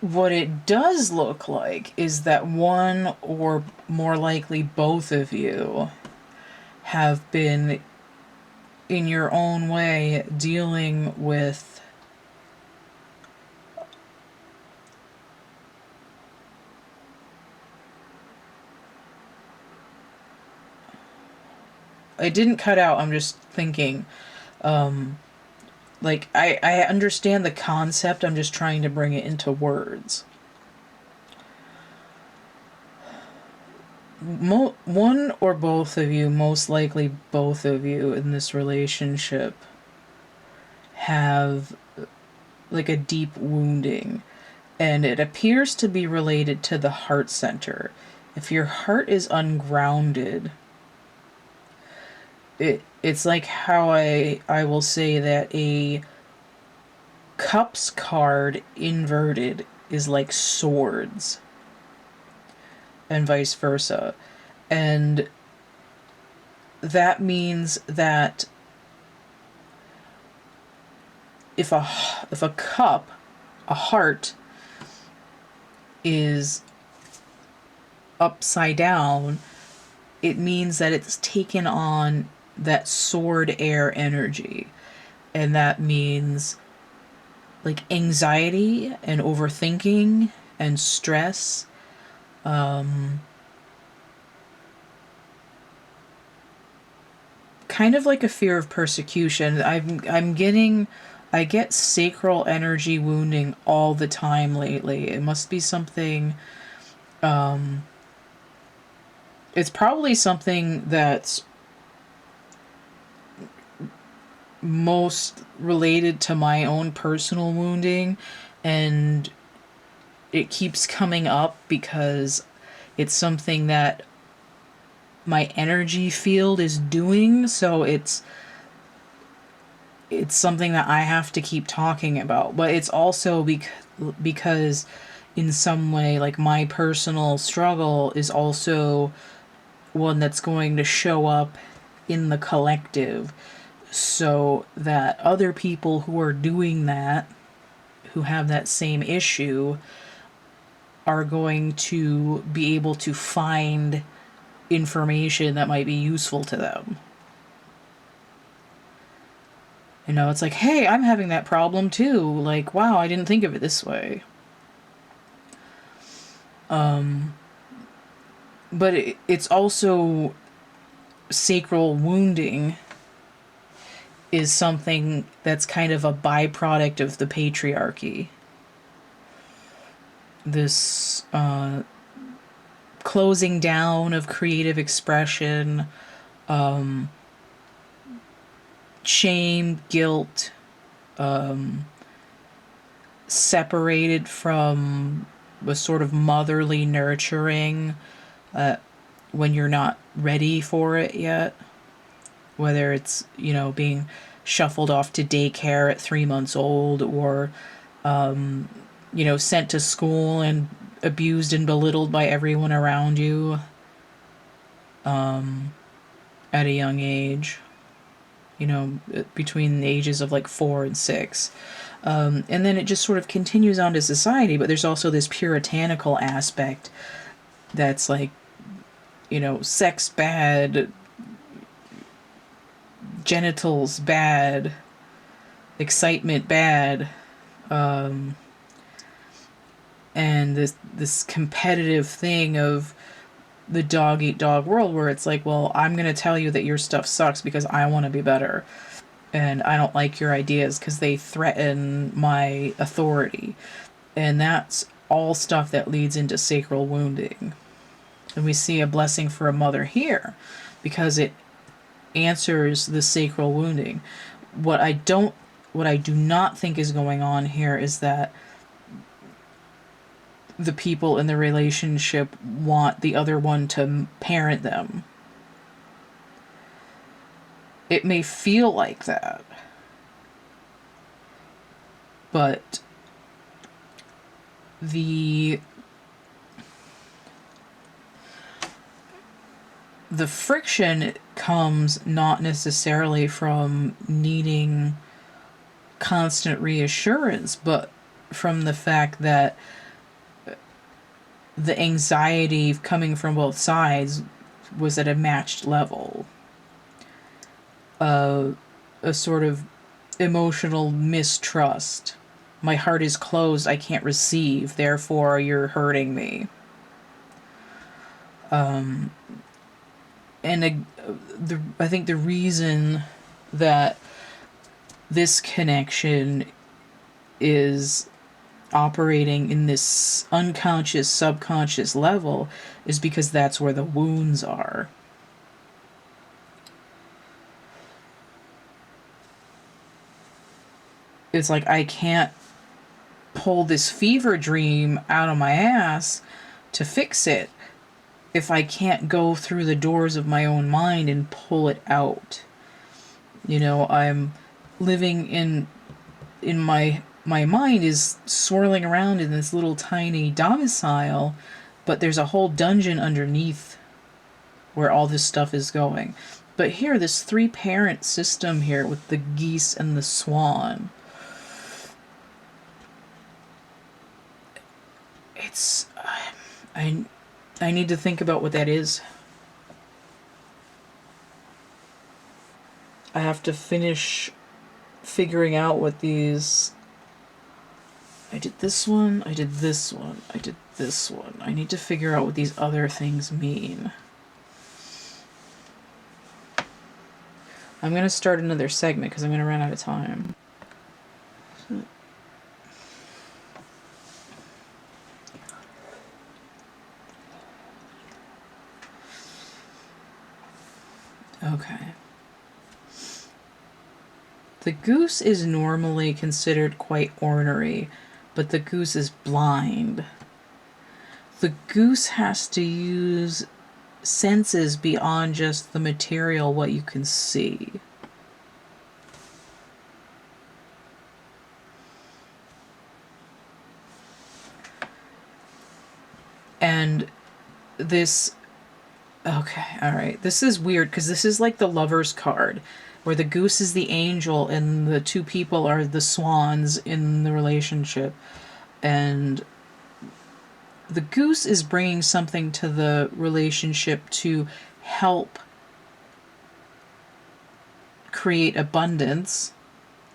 What it does look like is that one, or more likely both of you, have been, in your own way, dealing with it didn't cut out, I'm just thinking. Like, I understand the concept, I'm just trying to bring it into words. One or both of you, most likely both of you in this relationship, have like a deep wounding, and it appears to be related to the heart center. If your heart is ungrounded, it's like how I will say that a cups card inverted is like swords, and vice versa. And that means that if a cup, a heart, is upside down, it means that it's taken on that sword air energy. And that means like anxiety and overthinking and stress. Kind of like a fear of persecution. I get sacral energy wounding all the time lately. It must be something. It's probably something that's most related to my own personal wounding, and it keeps coming up because it's something that my energy field is doing, so it's something that I have to keep talking about. But it's also because in some way, like, my personal struggle is also one that's going to show up in the collective, so that other people who are doing that, who have that same issue, are going to be able to find information that might be useful to them. You know, it's like, hey, I'm having that problem too. Like, wow, I didn't think of it this way. But it's also sacral wounding is something that's kind of a byproduct of the patriarchy. This closing down of creative expression, shame, guilt, separated from a sort of motherly nurturing when you're not ready for it yet. Whether it's, you know, being shuffled off to daycare at 3 months old, or, you know, sent to school and abused and belittled by everyone around you at a young age. You know, between the ages of like 4 and 6. And then it just sort of continues on to society, but there's also this puritanical aspect that's like, you know, sex bad, genitals bad, excitement bad, and this competitive thing of the dog eat dog world, where it's like, well, I'm going to tell you that your stuff sucks because I want to be better, and I don't like your ideas because they threaten my authority. And that's all stuff that leads into sacral wounding. And we see a blessing for a mother here because it answers the sacral wounding. What I do not think is going on here is that the people in the relationship want the other one to parent them. It may feel like that, but the friction comes not necessarily from needing constant reassurance, but from the fact that the anxiety coming from both sides was at a matched level. A sort of emotional mistrust. My heart is closed, I can't receive, therefore you're hurting me. And I think the reason that this connection is operating in this unconscious, subconscious level is because that's where the wounds are. It's like, I can't pull this fever dream out of my ass to fix it if I can't go through the doors of my own mind and pull it out. You know, I'm living in my mind is swirling around in this little tiny domicile, but there's a whole dungeon underneath where all this stuff is going. But here, this 3-parent system here with the geese and the swan, it's I need to think about what that is. I have to finish figuring out what these... I did this one, I did this one, I did this one. I need to figure out what these other things mean. I'm going to start another segment because I'm going to run out of time. Okay. The goose is normally considered quite ornery, but the goose is blind. The goose has to use senses beyond just the material, what you can see. And this... Okay, alright. This is weird because this is like the Lover's card, where the goose is the angel and the two people are the swans in the relationship. And the goose is bringing something to the relationship to help create abundance,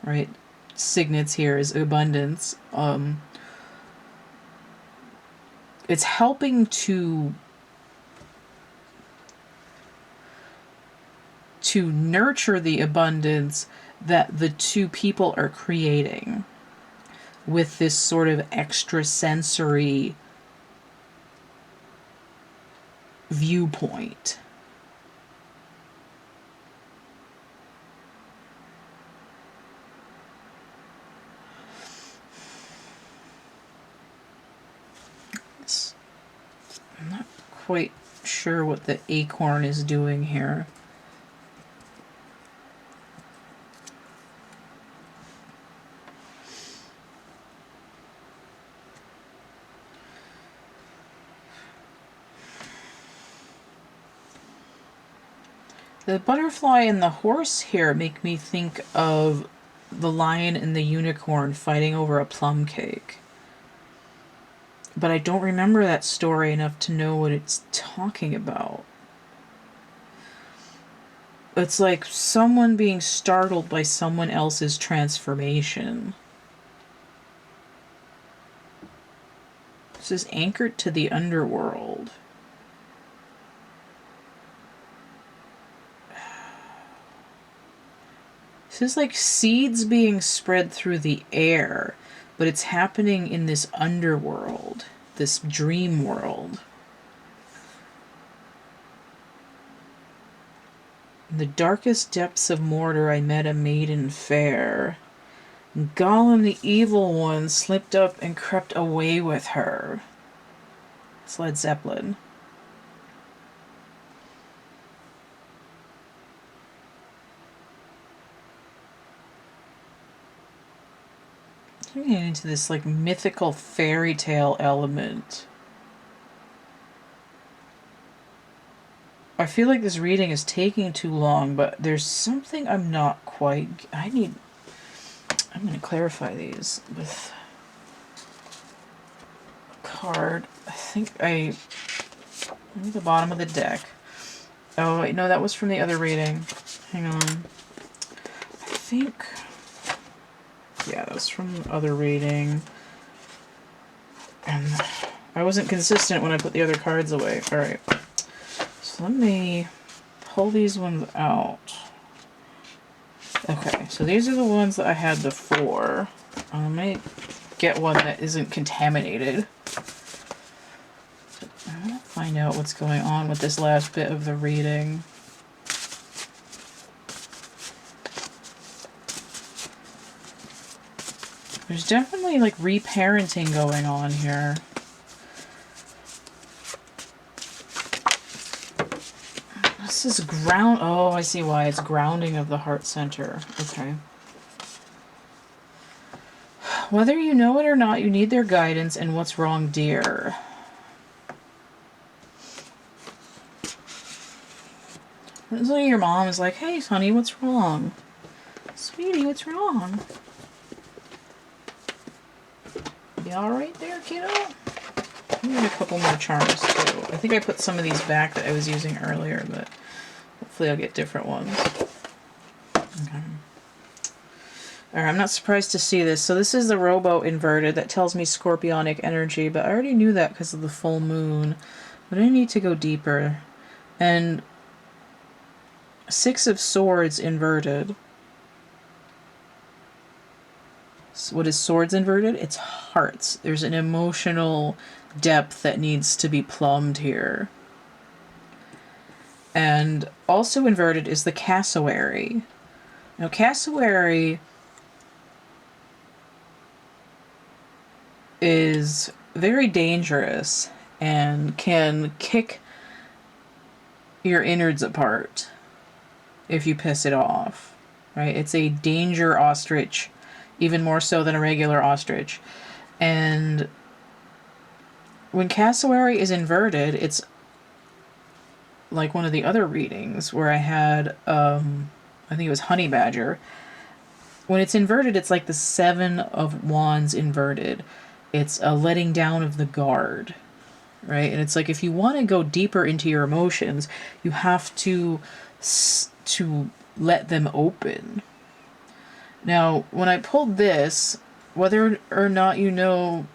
right? Signets here is abundance. It's helping to nurture the abundance that the two people are creating with this sort of extrasensory viewpoint. I'm not quite sure what the acorn is doing here. The butterfly and the horse here make me think of the lion and the unicorn fighting over a plum cake. But I don't remember that story enough to know what it's talking about. It's like someone being startled by someone else's transformation. This is anchored to the underworld. This is like seeds being spread through the air, but it's happening in this underworld, this dream world. In the darkest depths of Mordor I met a maiden fair. Gollum the evil one slipped up and crept away with her. It's Led Zeppelin. I'm getting into this like mythical fairy tale element. I feel like this reading is taking too long, but there's something I'm not quite... I'm going to clarify these with a card. I think at the bottom of the deck. Oh, wait, no, that was from the other reading. Hang on. I think... Yeah, that was from the other reading. And I wasn't consistent when I put the other cards away. Alright. So let me pull these ones out. Okay, so these are the ones that I had before. Let me get one that isn't contaminated. I'm going to find out what's going on with this last bit of the reading. There's definitely like reparenting going on here. This is ground... Oh, I see why. It's grounding of the heart center. Okay. Whether you know it or not, you need their guidance. And what's wrong, dear? It's like your mom is like, hey, honey, what's wrong? Sweetie, what's wrong? You alright there, kiddo? need a couple more charms too. I think I put some of these back that I was using earlier, but hopefully I'll get different ones. Okay. Alright, I'm not surprised to see this. So this is the rowboat inverted. That tells me scorpionic energy, but I already knew that because of the full moon. But I need to go deeper. And Six of Swords inverted. So what is swords inverted? It's hearts. There's an emotional depth that needs to be plumbed here. And also inverted is the cassowary. Now cassowary is very dangerous and can kick your innards apart if you piss it off, right? It's a danger ostrich, even more so than a regular ostrich. And when cassowary is inverted, it's like one of the other readings where I had, I think it was honey badger. When it's inverted, it's like the Seven of Wands inverted. It's a letting down of the guard, right? And it's like if you want to go deeper into your emotions, you have to let them open. Now, when I pulled this, whether or not you know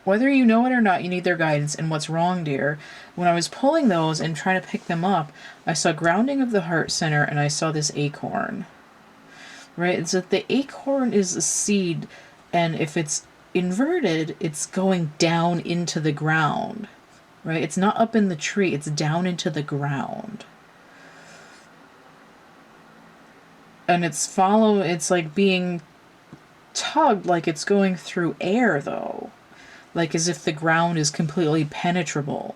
it or not, you need their guidance. And what's wrong, dear? When I was pulling those and trying to pick them up, I saw grounding of the heart center, and I saw this acorn. Right? It's that the acorn is a seed, and if it's inverted, it's going down into the ground. Right? It's not up in the tree, it's down into the ground. And it's like being tugged like it's going through air, though. Like as if the ground is completely penetrable.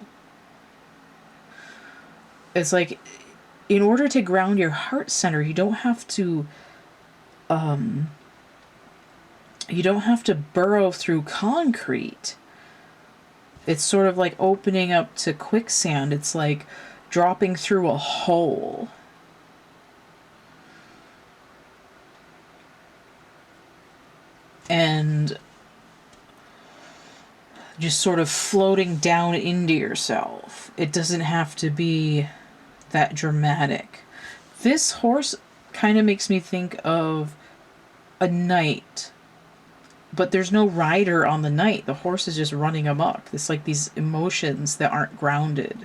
It's like, in order to ground your heart center, you don't have to burrow through concrete. It's sort of like opening up to quicksand. It's like dropping through a hole. And just sort of floating down into yourself. It doesn't have to be that dramatic. This horse kind of makes me think of a knight, but there's no rider on the knight. The horse is just running amok. It's like these emotions that aren't grounded.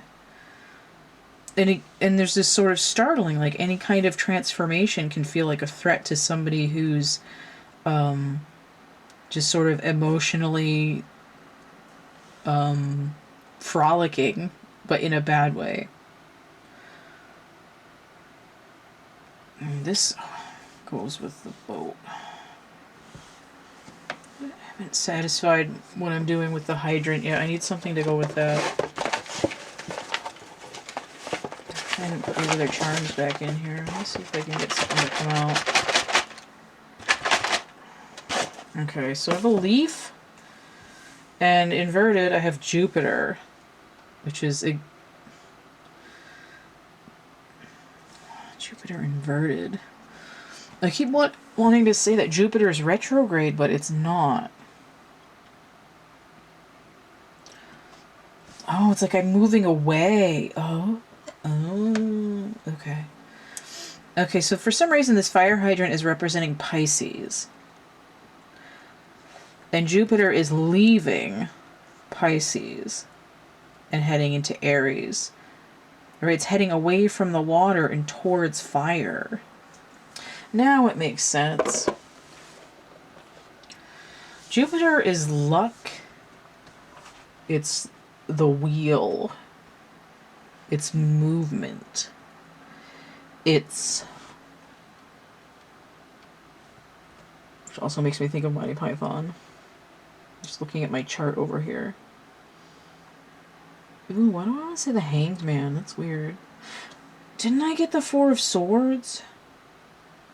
And there's this sort of startling, like any kind of transformation can feel like a threat to somebody who's just sort of emotionally frolicking, but in a bad way. And this goes with the boat. I haven't satisfied what I'm doing with the hydrant yet. I need something to go with that. I didn't put these other charms back in here. Let me see if I can get something to come out. Okay, so I have a leaf. And inverted, I have Jupiter, which is Jupiter inverted. I keep wanting to say that Jupiter is retrograde, but it's not. Oh, it's like I'm moving away. Oh, okay. Okay, so for some reason this fire hydrant is representing Pisces. And Jupiter is leaving Pisces and heading into Aries. Right? It's heading away from the water and towards fire. Now it makes sense. Jupiter is luck. It's the wheel. It's movement. It's... Which also makes me think of Monty Python. Just looking at my chart over here. Ooh, why do I want to say the Hanged Man? That's weird. Didn't I get the Four of Swords?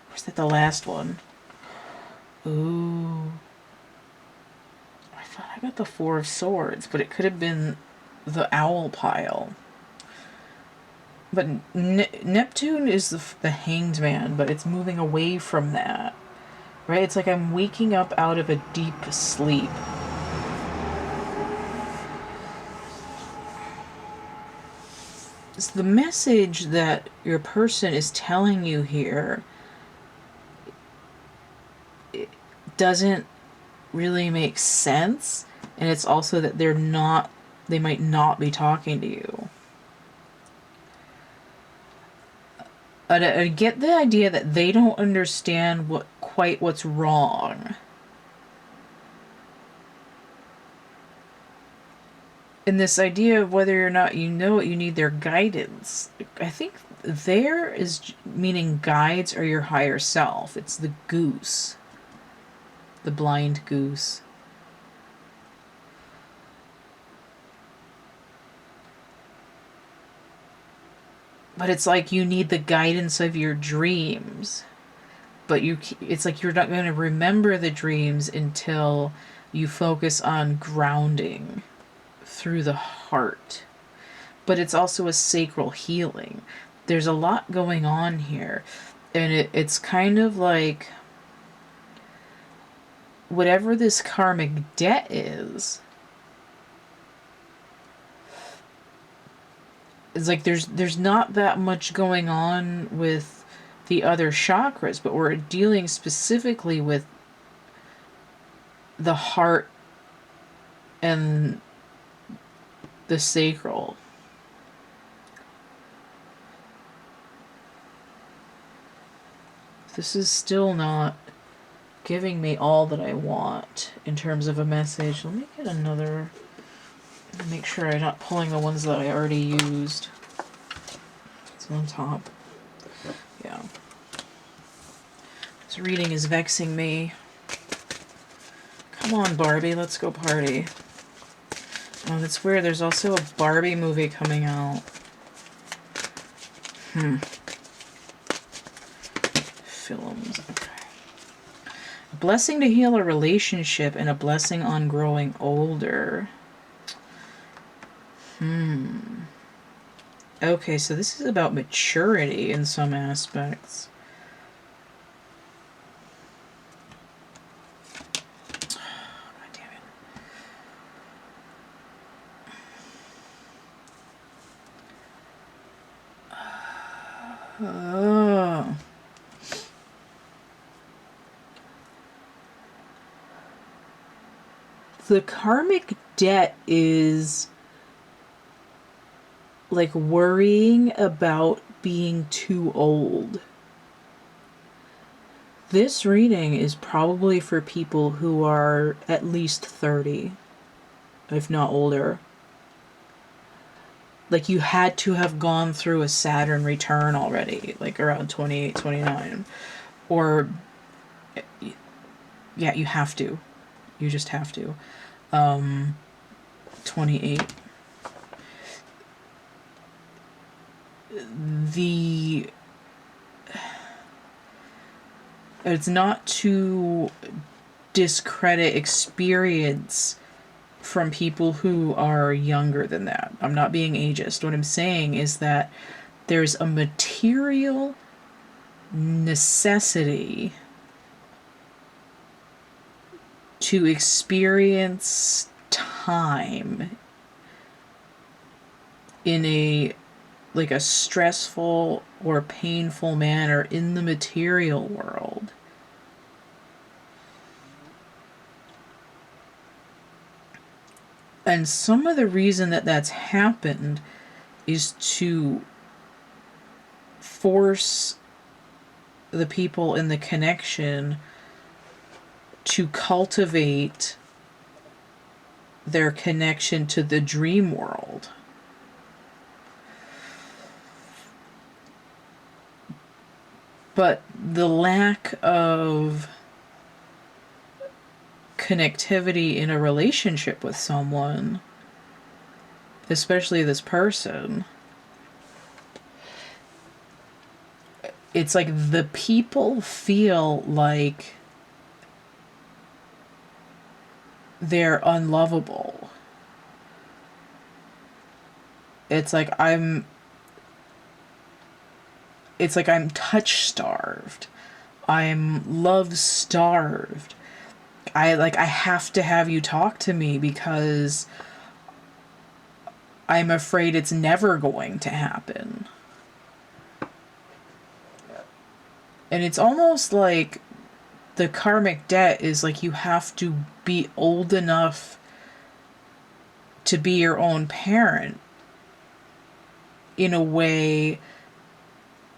Or is that the last one? Ooh. I thought I got the Four of Swords, but it could have been the Owl Pile. But Neptune is the Hanged Man, but it's moving away from that. Right? It's like I'm waking up out of a deep sleep. the message that your person is telling you here doesn't really make sense, and it's also that they might not be talking to you. I get the idea that they don't understand what's wrong. And this idea of whether or not you know it, you need their guidance. I think there is meaning guides or your higher self. It's the goose. The blind goose. But it's like you need the guidance of your dreams. But it's like you're not going to remember the dreams until you focus on grounding through the heart. But it's also a sacral healing. There's a lot going on here. And it's kind of like whatever this karmic debt is, it's like there's not that much going on with the other chakras, but we're dealing specifically with the heart and the sacral. This is still not giving me all that I want in terms of a message. Let me get another, make sure I'm not pulling the ones that I already used. It's on top. Yeah. This reading is vexing me. Come on, Barbie, let's go party. Oh, that's weird. There's also a Barbie movie coming out. Films. Okay. A blessing to heal a relationship and a blessing on growing older. Okay, so this is about maturity in some aspects. God damn it. Oh. The karmic debt is like worrying about being too old. This reading is probably for people who are at least 30, if not older. Like you had to have gone through a Saturn return already, like around 28, 29. Or, yeah, you have to. You just have to. 28. It's not to discredit experience from people who are younger than that. I'm not being ageist. What I'm saying is that there's a material necessity to experience time in a stressful or painful manner in the material world. And some of the reason that that's happened is to force the people in the connection to cultivate their connection to the dream world. But the lack of connectivity in a relationship with someone, especially this person, it's like the people feel like they're unlovable. It's like I'm touch starved. I'm love starved. I have to have you talk to me because I'm afraid it's never going to happen. And it's almost like the karmic debt is like you have to be old enough to be your own parent in a way,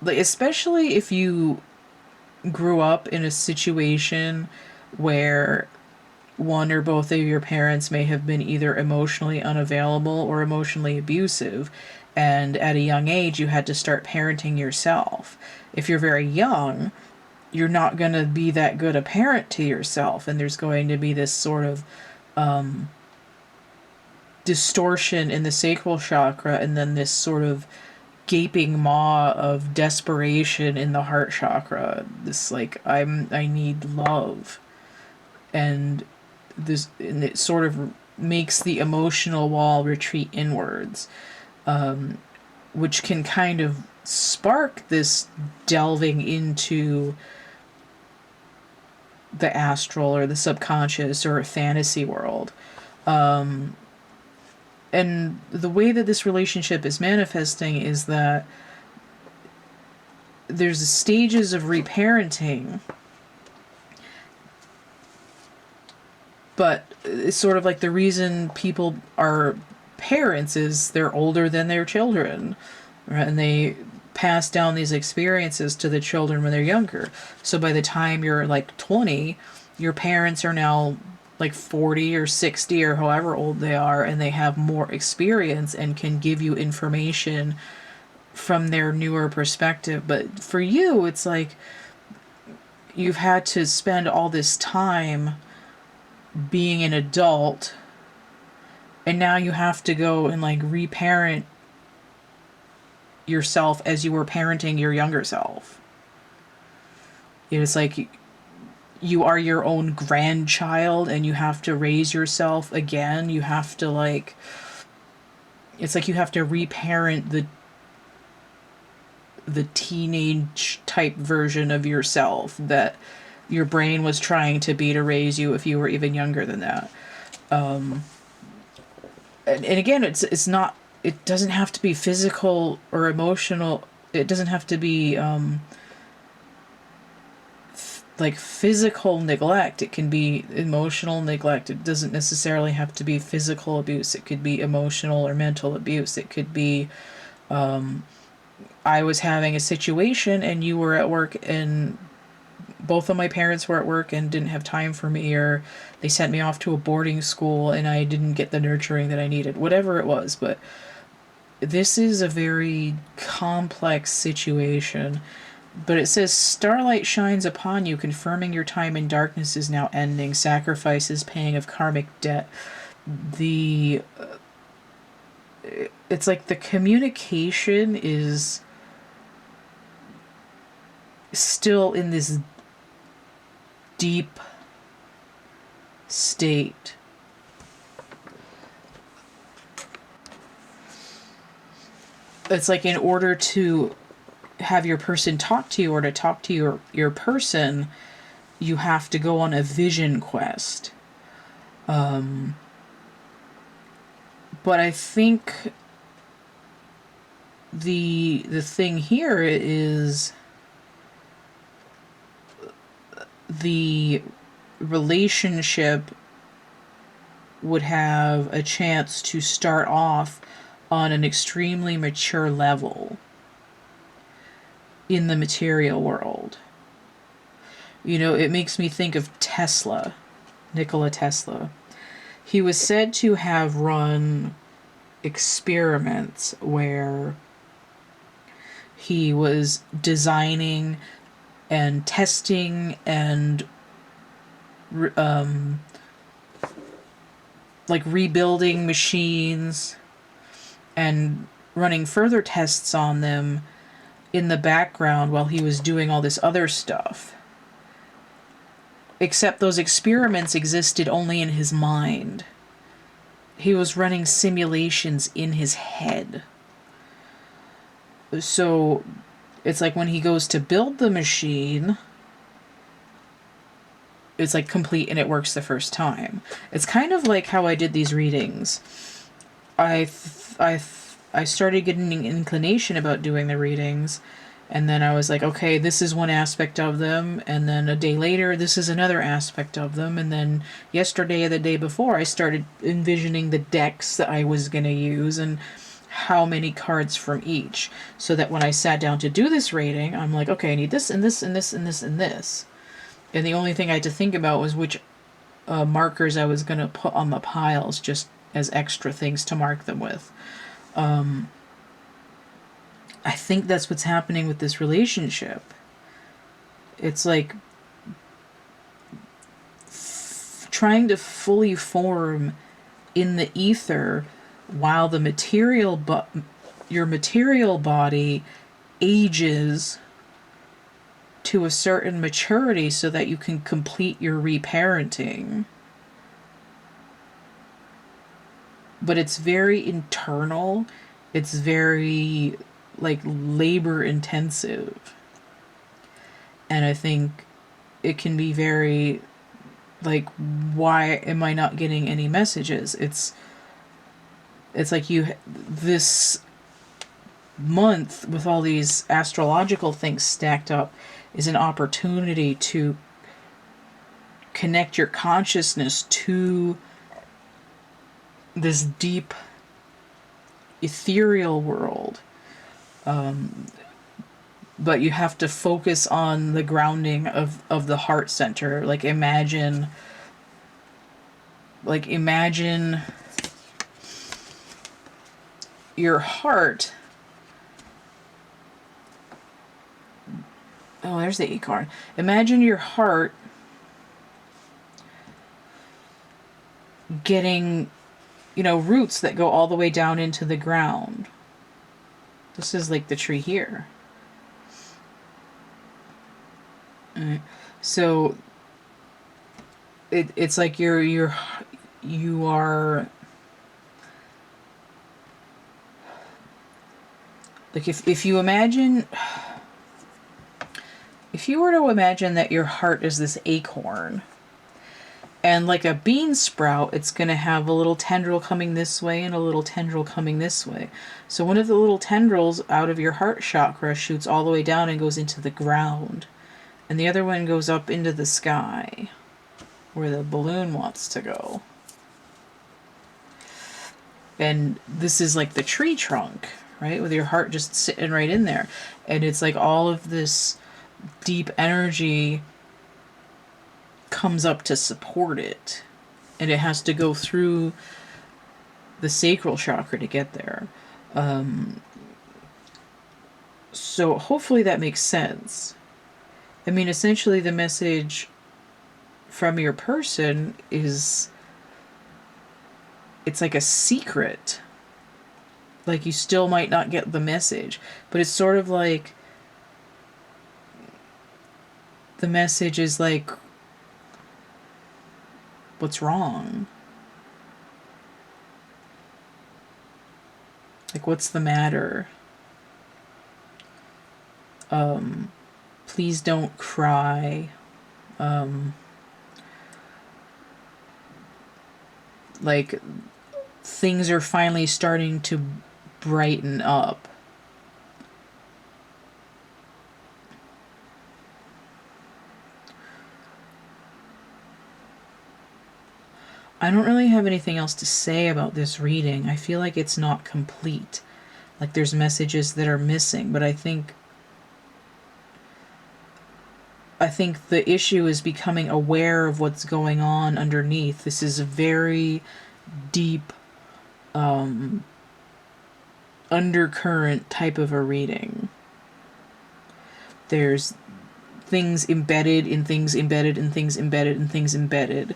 like especially if you grew up in a situation where one or both of your parents may have been either emotionally unavailable or emotionally abusive, and at a young age you had to start parenting yourself. If you're very young, you're not going to be that good a parent to yourself, and there's going to be this sort of distortion in the sacral chakra, and then this sort of gaping maw of desperation in the heart chakra. This like I need love, and it sort of makes the emotional wall retreat inwards, which can kind of spark this delving into the astral or the subconscious or a fantasy world. And the way that this relationship is manifesting is that there's stages of reparenting, but it's sort of like the reason people are parents is they're older than their children, right? And they pass down these experiences to the children when they're younger. So by the time you're like 20, your parents are now like 40 or 60 or however old they are, and they have more experience and can give you information from their newer perspective. But for you, it's like you've had to spend all this time being an adult, and now you have to go and like reparent yourself as you were parenting your younger self. It's like you are your own grandchild and you have to raise yourself again. You have to like, it's like you have to reparent the teenage type version of yourself that your brain was trying to be to raise you if you were even younger than that. And again, it's not, it doesn't have to be physical or emotional. It doesn't have to be like physical neglect. It can be emotional neglect. It doesn't necessarily have to be physical abuse. It could be emotional or mental abuse. It could be I was having a situation and you were at work and both of my parents were at work and didn't have time for me, or they sent me off to a boarding school and I didn't get the nurturing that I needed, whatever it was. But this is a very complex situation. But it says, starlight shines upon you, confirming your time in darkness is now ending. Sacrifices, paying of karmic debt. It's like the communication is still in this deep state. It's like in order to have your person talk to you or to talk to your person, you have to go on a vision quest. But I think the thing here is the relationship would have a chance to start off on an extremely mature level in the material world. You know, it makes me think of Tesla, Nikola Tesla. He was said to have run experiments where he was designing and testing and like rebuilding machines and running further tests on them in the background while he was doing all this other stuff. Except those experiments existed only in his mind. He was running simulations in his head. So it's like when he goes to build the machine, it's like complete and it works the first time. It's kind of like how I did these readings. I started getting an inclination about doing the readings, and then I was like, okay, this is one aspect of them, and then a day later, this is another aspect of them, and then yesterday or the day before, I started envisioning the decks that I was going to use and how many cards from each, so that when I sat down to do this reading, I'm like, okay, I need this and this and this and this and this. And the only thing I had to think about was which markers I was going to put on the piles, just as extra things to mark them with. I think that's what's happening with this relationship. It's like trying to fully form in the ether while the your material body ages to a certain maturity so that you can complete your reparenting. But it's very internal. It's very like labor intensive. And I think it can be very like, why am I not getting any messages? It's like this month with all these astrological things stacked up is an opportunity to connect your consciousness to this deep ethereal world. But you have to focus on the grounding of the heart center. Like imagine your heart. Oh, there's the acorn. Imagine your heart getting, roots that go all the way down into the ground. This is like the tree here. So it's like you are like if you were to imagine that your heart is this acorn, and like a bean sprout, it's going to have a little tendril coming this way and a little tendril coming this way. So one of the little tendrils out of your heart chakra shoots all the way down and goes into the ground. And the other one goes up into the sky, where the balloon wants to go. And this is like the tree trunk, right? With your heart just sitting right in there. And it's like all of this deep energy comes up to support it. And it has to go through the sacral chakra to get there. So hopefully that makes sense. I mean, essentially the message from your person is, it's like a secret. Like you still might not get the message, but it's sort of like the message is like, what's wrong? Like, what's the matter? Please don't cry. Like, things are finally starting to brighten up. I don't really have anything else to say about this reading. I feel like it's not complete. Like there's messages that are missing, but I think the issue is becoming aware of what's going on underneath. This is a very deep undercurrent type of a reading. There's things embedded in things embedded in things embedded in things embedded.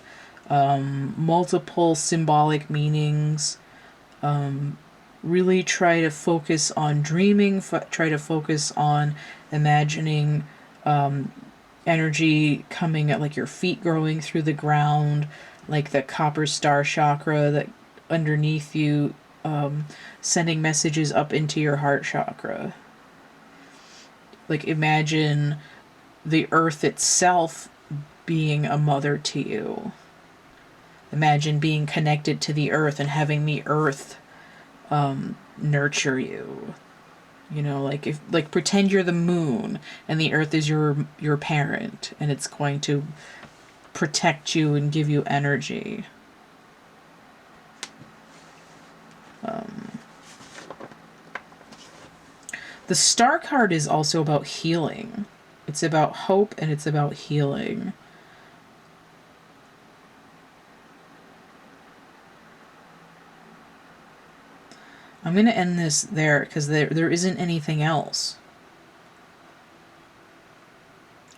Multiple symbolic meanings. Really try to focus on dreaming, try to focus on imagining energy coming at like your feet growing through the ground, like the copper star chakra that underneath you, sending messages up into your heart chakra. Like imagine the earth itself being a mother to you. Imagine being connected to the earth and having the earth nurture you. You know, like if like pretend you're the moon and the earth is your parent, and it's going to protect you and give you energy. The Star card is also about healing. It's about hope and it's about healing. I'm going to end this there because there isn't anything else.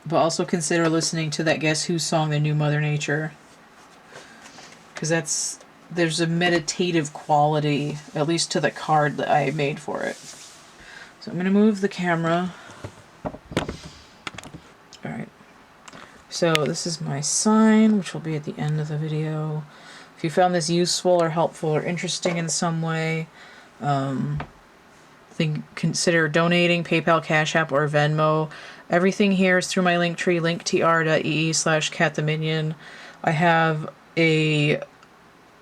But also consider listening to that Guess Who song, The New Mother Nature. Because there's a meditative quality, at least to the card that I made for it. So I'm going to move the camera. Alright. So this is my sign, which will be at the end of the video. If you found this useful or helpful or interesting in some way, consider donating, PayPal, Cash App, or Venmo. Everything here is through my link tree, linktr.ee/cattheminion. I have a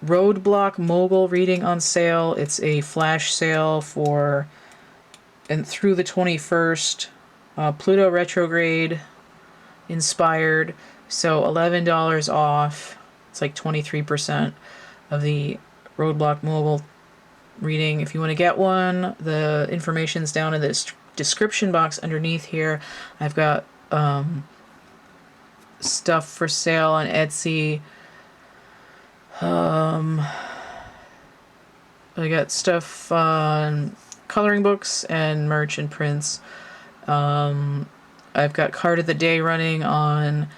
Roadblock Mogul reading on sale. It's a flash sale through the 21st. Pluto retrograde inspired. So $11 off. It's like 23% of the Roadblock Mogul reading. If you want to get one, the information's down in the description box underneath here. I've got stuff for sale on Etsy. I got stuff on coloring books and merch and prints. I've got Card of the Day running on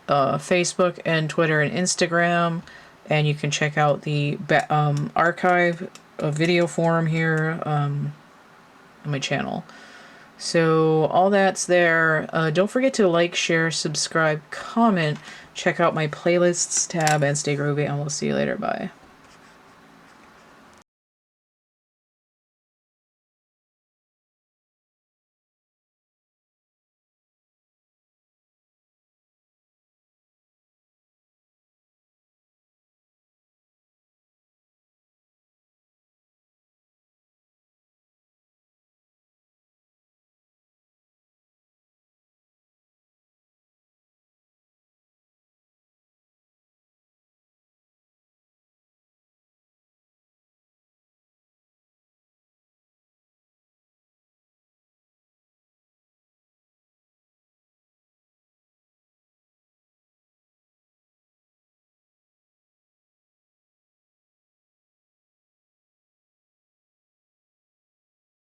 Facebook and Twitter and Instagram. And you can check out the archive video forum here on my channel. So all that's there. Don't forget to like, share, subscribe, comment. Check out my playlists tab and stay groovy, and we'll see you later. Bye.